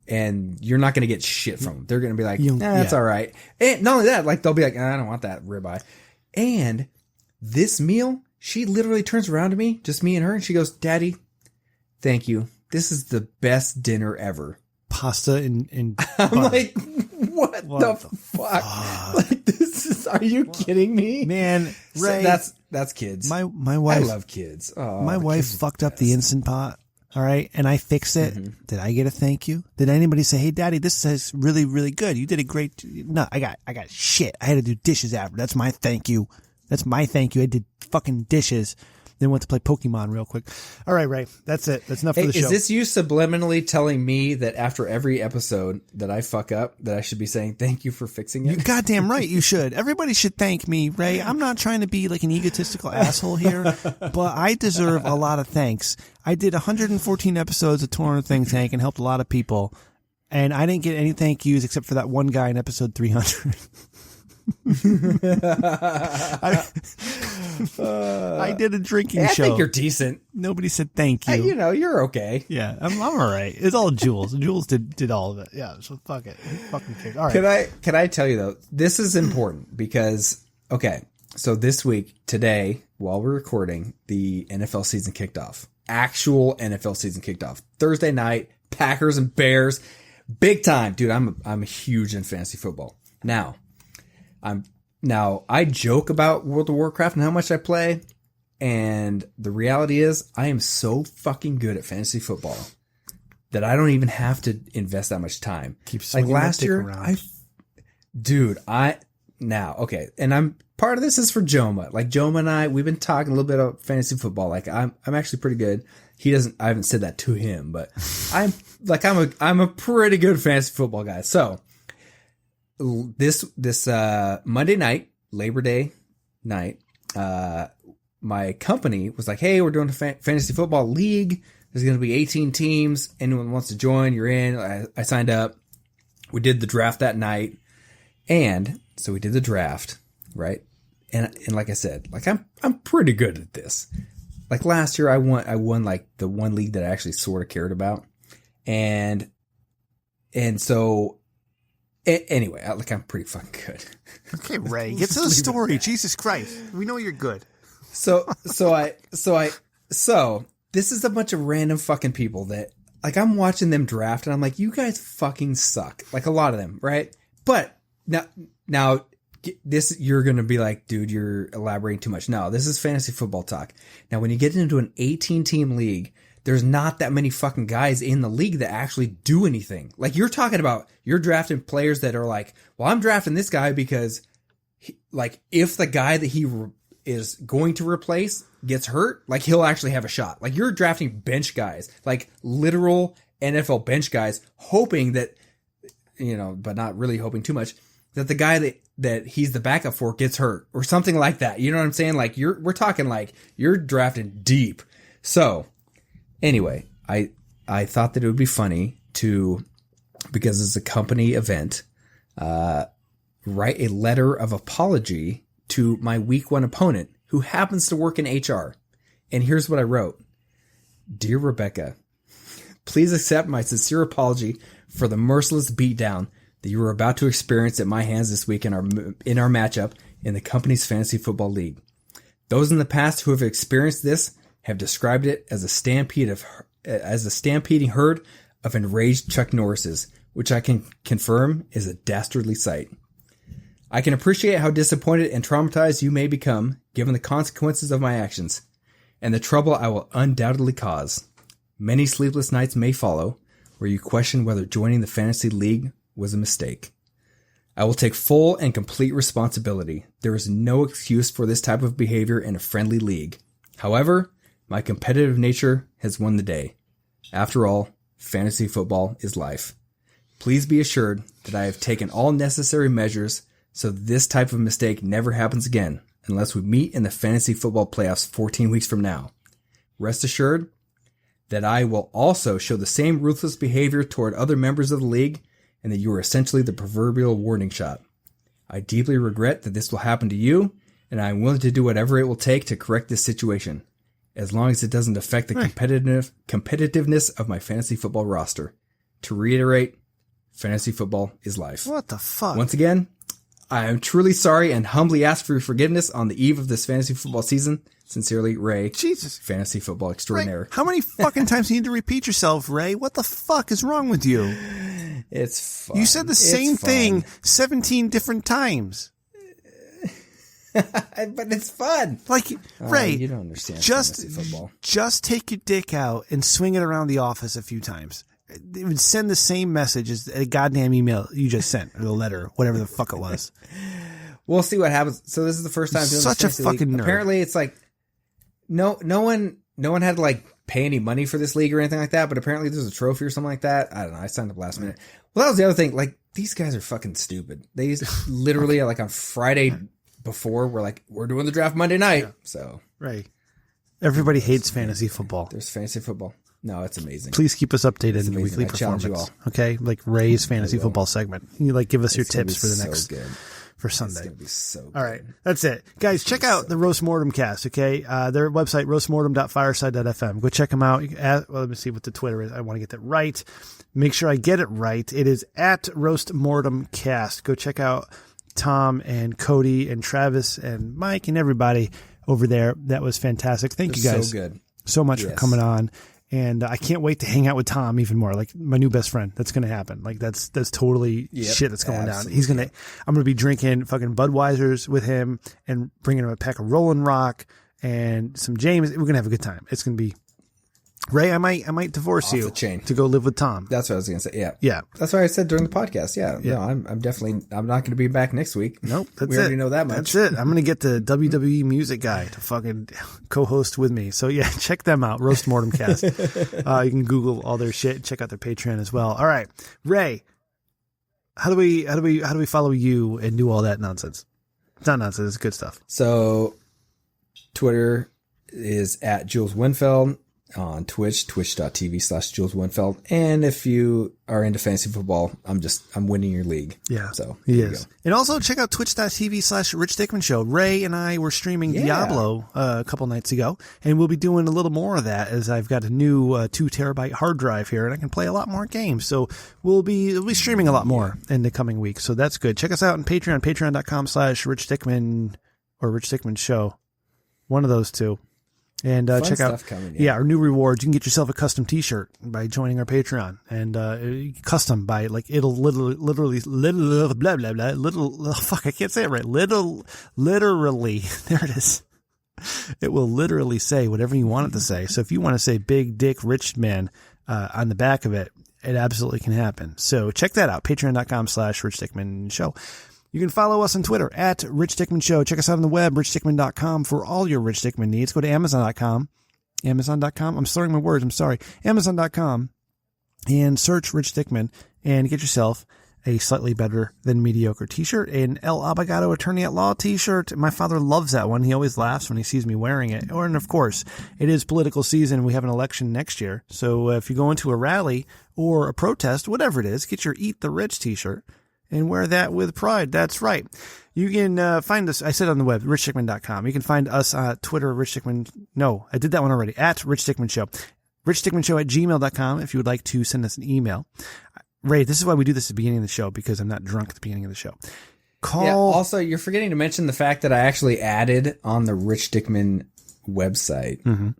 you're not going to get shit from them. They're going to be like, that's all right. And not only that, like they'll be like, I don't want that ribeye. And this meal, she literally turns around to me, just me and her, and she goes, Daddy, thank you. This is the best dinner ever. Pasta and I'm butter. like, what the fuck? Like, this is, are you kidding me? Man, Ray, so that's kids. My wife, I love kids. Oh, my wife fucked up the Instant Pot. All right. And I fixed it. Mm-hmm. Did I get a thank you? Did anybody say, hey, Daddy, this is really, really good. You did a great. No, I got shit. I had to do dishes after. That's my thank you. That's my thank you. I did fucking dishes. Then went to play Pokemon real quick. All right, Ray. That's it. That's enough for the show. Is this you subliminally telling me that after every episode that I fuck up, that I should be saying thank you for fixing it? You're goddamn right. You should. Everybody should thank me, Ray. I'm not trying to be like an egotistical asshole here, but I deserve a lot of thanks. I did 114 episodes of Torn on Think Tank and helped a lot of people, and I didn't get any thank yous except for that one guy in episode 300. I did a drinking show. I think you're decent. Nobody said thank you. You're okay. Yeah, I'm all right. It's all Jules. Jules did all of it. Yeah, so fuck it. Fucking kick. All right. Can I tell you though? This is important because so this week, today, while we're recording, the NFL season kicked off. Actual NFL season kicked off. Thursday night, Packers and Bears, big time, dude. I'm huge in fantasy football. Now I joke about World of Warcraft and how much I play, and the reality is I am so fucking good at fantasy football that I don't even have to invest that much time. Like last year, and I'm part of this is for Joma. Like Joma and I, we've been talking a little bit about fantasy football. Like I'm actually pretty good. I haven't said that to him, but I'm a pretty good fantasy football guy. So this Monday night, Labor Day night, my company was like, hey, we're doing a fantasy football league. There's going to be 18 teams. Anyone wants to join, you're in. I signed up. We did the draft that night. And so we did the draft, right? And like I said, like I'm pretty good at this. Like last year I won like the one league that I actually sort of cared about. And so anyway, I'm pretty fucking good. Okay, Ray, get to the story. Jesus Christ. We know you're good. So this is a bunch of random fucking people that, like, I'm watching them draft and I'm like, you guys fucking suck. Like a lot of them, right? But now this, you're going to be like, dude, you're elaborating too much. No, this is fantasy football talk. Now, when you get into an 18 team league, there's not that many fucking guys in the league that actually do anything. Like you're talking about, you're drafting players that are like, well, I'm drafting this guy because if the guy that he is going to replace gets hurt, like he'll actually have a shot. Like you're drafting bench guys, like literal NFL bench guys, hoping that, but not really hoping too much, that the guy that he's the backup for gets hurt or something like that. You know what I'm saying? Like we're talking like you're drafting deep. So anyway, I thought that it would be funny to, because it's a company event, write a letter of apology to my week one opponent who happens to work in HR. And here's what I wrote. Dear Rebecca, please accept my sincere apology for the merciless beatdown that you were about to experience at my hands this week in our matchup in the company's fantasy football league. Those in the past who have experienced this have described it as a stampeding herd of enraged Chuck Norrises, which I can confirm is a dastardly sight. I can appreciate how disappointed and traumatized you may become given the consequences of my actions and the trouble I will undoubtedly cause. Many sleepless nights may follow where you question whether joining the fantasy league was a mistake. I will take full and complete responsibility. There is no excuse for this type of behavior in a friendly league. However, my competitive nature has won the day. After all, fantasy football is life. Please be assured that I have taken all necessary measures so this type of mistake never happens again unless we meet in the fantasy football playoffs 14 weeks from now. Rest assured that I will also show the same ruthless behavior toward other members of the league and that you are essentially the proverbial warning shot. I deeply regret that this will happen to you, and I am willing to do whatever it will take to correct this situation. as long as it doesn't affect the competitiveness of my fantasy football roster. To reiterate, fantasy football is life. What the fuck? Once again, I am truly sorry and humbly ask for your forgiveness on the eve of this fantasy football season. Sincerely, Ray. Jesus. Fantasy football extraordinaire. Ray, how many fucking times do you need to repeat yourself, Ray? What the fuck is wrong with you? It's fun. You said the same thing 17 different times. But it's fun. Like, Ray, you don't understand fantasy football. Just take your dick out and swing it around the office a few times. It would send the same message as a goddamn email you just sent, or the letter, whatever the fuck it was. We'll see what happens. So this is the first time doing Such this a fucking nerd. Apparently, it's like no one had to like pay any money for this league or anything like that. But apparently, there's a trophy or something like that. I don't know. I signed up last minute. Well, that was the other thing. Like, these guys are fucking stupid. They literally like on Friday before we're doing the draft Monday night. Yeah. So Ray, everybody hates fantasy football. There's fantasy football. No, it's amazing. Please keep us updated in your weekly performance. You all. Okay, like Ray's fantasy football segment. You like give us your tips for the next for Sunday. It's gonna be so good. All right, that's it, guys. Check out the Roast Mortem cast. Okay, their website roastmortem.fireside.fm. Go check them out. Let me see what the Twitter is. I want to get that right. Make sure I get it right. It is at Roast Mortem Cast. Go check out Tom and Cody and Travis and Mike and everybody over there. That was fantastic. Thank you guys so much for coming on. And I can't wait to hang out with Tom even more, like my new best friend. That's going to happen. Like that's totally shit that's going down. I'm going to be drinking fucking Budweisers with him and bringing him a pack of Rolling Rock and some James. We're going to have a good time. It's going to be Ray. I might divorce you to go live with Tom. That's what I was going to say. Yeah. Yeah. That's what I said during the podcast. Yeah. No, I'm not going to be back next week. Nope. We already know that much. That's it. I'm going to get the WWE music guy to fucking co-host with me. So yeah, check them out. Roast Mortem Cast. You can Google all their shit. Check out their Patreon as well. All right, Ray, how do we follow you and do all that nonsense? It's not nonsense. It's good stuff. So Twitter is at Jules Winfeld. On Twitch, twitch.tv/Jules Winfeld. And if you are into fantasy football, I'm winning your league. Yeah. So he is. And also check out twitch.tv/Rich Dickman Show. Ray and I were streaming Diablo a couple nights ago, and we'll be doing a little more of that as I've got a new 2 terabyte hard drive here and I can play a lot more games. So we'll be streaming a lot more in the coming weeks. So that's good. Check us out on Patreon, patreon.com/Rich Dickman or Rich Dickman Show. One of those two. And check out our new rewards. You can get yourself a custom T-shirt by joining our Patreon, and custom by like it'll literally blah blah blah fuck, I can't say it right. Literally there it is. It will literally say whatever you want it to say. So if you want to say Big Dick Rich Man on the back of it, it absolutely can happen. So check that out. Patreon.com/Rich Dickman Show. You can follow us on Twitter at Rich Dickman Show. Check us out on the web, richdickman.com, for all your Rich Dickman needs. Go to Amazon.com. I'm slurring my words. I'm sorry. Amazon.com and search Rich Dickman and get yourself a slightly better than mediocre t-shirt, an El Abogado Attorney at Law t-shirt. My father loves that one. He always laughs when he sees me wearing it. And of course, it is political season. We have an election next year. So if you go into a rally or a protest, whatever it is, get your Eat the Rich t-shirt and wear that with pride. That's right. You can find us, I said on the web, richdickman.com. You can find us on Twitter, Rich Dickman. No, I did that one already. At Rich Dickman Show. richdickmanshow@gmail.com if you would like to send us an email. Ray, this is why we do this at the beginning of the show, because I'm not drunk at the beginning of the show. Also, you're forgetting to mention the fact that I actually added on the Rich Dickman website. Mm-hmm.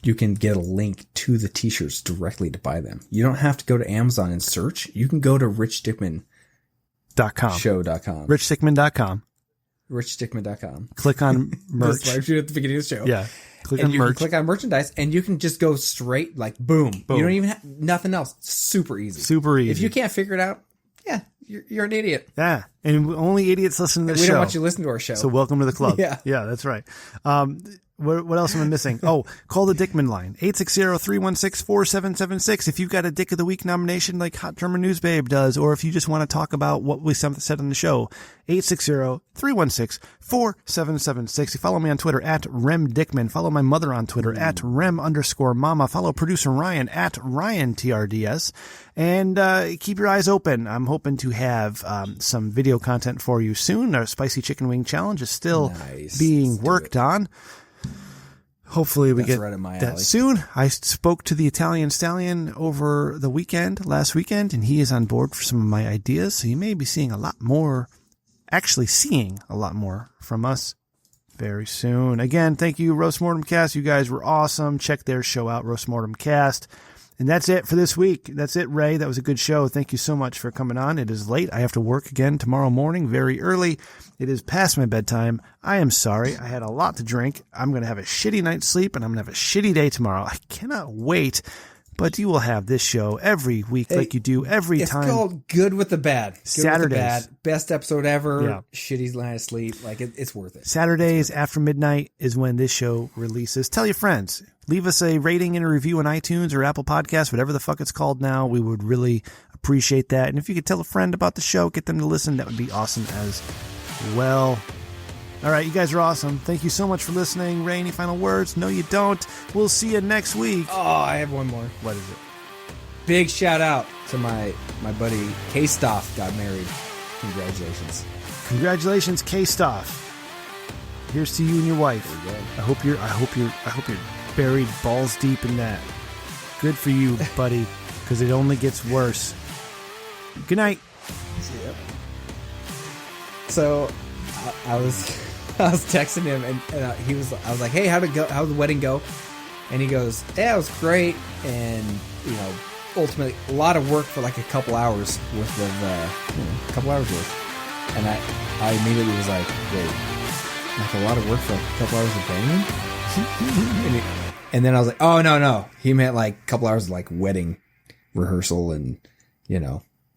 You can get a link to the t-shirts directly to buy them. You don't have to go to Amazon and search. You can go to richdickman.com. Show.com. richdickman.com. richdickman.com. Click on merch. That's what I do at the beginning of the show. Yeah. Click and on you merch. Can click on merchandise, and you can just go straight, like, boom. You don't even have nothing else. Super easy. Super easy. If you can't figure it out, yeah, you're an idiot. Yeah. And only idiots listen to the show. We don't want you to listen to our show. So welcome to the club. Yeah, that's right. What else am I missing? Oh, call the Dickman line, 860-316-4776. If you've got a Dick of the Week nomination like Hot German News Babe does, or if you just want to talk about what we said on the show, 860-316-4776. You follow me on Twitter at Rem Dickman. Follow my mother on Twitter at Rem_Mama. Follow producer Ryan at RyanTRDS. And keep your eyes open. I'm hoping to have some video content for you soon. Our Spicy Chicken Wing Challenge is still being worked on. Hopefully we That's get right up my that alley. soon. I spoke to the Italian Stallion over the last weekend, and he is on board for some of my ideas. So you may be seeing a lot more from us very soon. Again, thank you, Roast Mortem Cast. You guys were awesome. Check their show out, Roast Mortem Cast. And that's it for this week. That's it, Ray. That was a good show. Thank you so much for coming on. It is late. I have to work again tomorrow morning very early. It is past my bedtime. I am sorry. I had a lot to drink. I'm going to have a shitty night's sleep, and I'm going to have a shitty day tomorrow. I cannot wait. But you will have this show every week like you do every time. It's called Good with the Bad. Good Saturdays. With the Bad. Best episode ever. Yeah. Shitty night of sleep. Like, it's worth it. Saturdays after midnight is when this show releases. Tell your friends. Leave us a rating and a review on iTunes or Apple Podcasts, whatever the fuck it's called now. We would really appreciate that. And if you could tell a friend about the show, get them to listen, that would be awesome as well. All right, you guys are awesome. Thank you so much for listening. Ray, any final words? No, you don't. We'll see you next week. Oh, I have one more. What is it? Big shout out to my buddy K-Stoff got married. Congratulations. Congratulations, K-Stoff. Here's to you and your wife. I hope you're buried balls deep in that. Good for you, buddy, because it only gets worse. Good night. So I was texting him and I was like, hey, how'd the wedding go? And he goes, yeah, it was great. And, ultimately a lot of work for like a couple hours worth of, a couple hours worth. And I immediately was like, wait, like a lot of work for a couple hours of banging? and then I was like, oh, no. He meant like a couple hours of like wedding rehearsal and,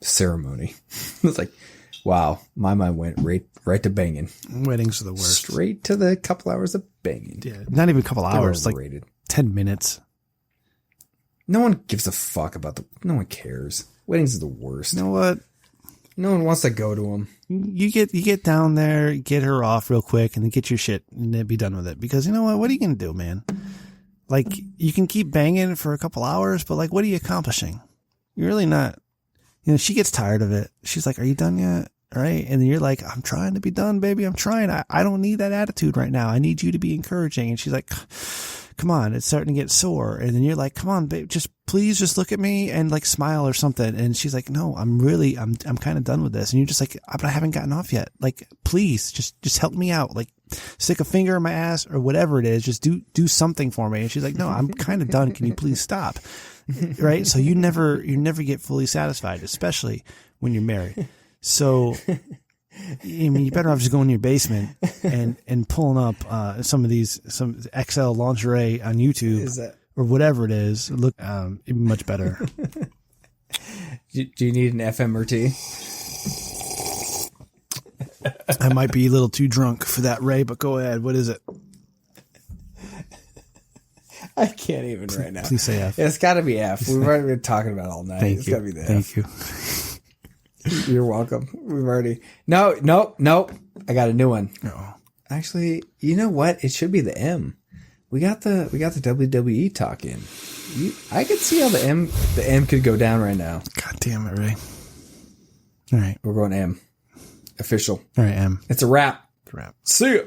ceremony. I was like, wow, my mind went right to banging. Weddings are the worst. Straight to the couple hours of banging. Yeah, not even a couple hours, like overrated. 10 minutes. No one gives a fuck about no one cares. Weddings are the worst. You know what? No one wants to go to them. You get down there, get her off real quick, and then get your shit and then be done with it. Because you know what? What are you going to do, man? Like, you can keep banging for a couple hours, but like, what are you accomplishing? You're really not. She gets tired of it. She's like, are you done yet? Right? And then you're like, I'm trying to be done, baby. I'm trying. I don't need that attitude right now. I need you to be encouraging. And she's like, come on, it's starting to get sore. And then you're like, come on, babe, please just look at me and like smile or something. And she's like, no, I'm kind of done with this. And you're just like, but I haven't gotten off yet. Like, please just help me out. Like, stick a finger in my ass or whatever it is. Just do something for me. And she's like, no, I'm kind of done. Can you please stop? Right? So you never get fully satisfied, especially when you're married. So, I mean, you better off just going in your basement and pulling up some XL lingerie on YouTube or whatever it is. Look, it'd be much better. Do you need an FMRT? I might be a little too drunk for that, Ray, but go ahead. What is it? I can't even right now. Please say F. It's got to be F. We've already been talking about it all night. Thank It's you. got to be the F. Thank you. You're welcome. We've already. No. I got a new one. Oh. Actually, you know what? It should be the M. We got the WWE talk in. I could see how the M could go down right now. God damn it, Ray. All right. We're going M. Official. All right, M. It's a wrap. It's a wrap. See ya.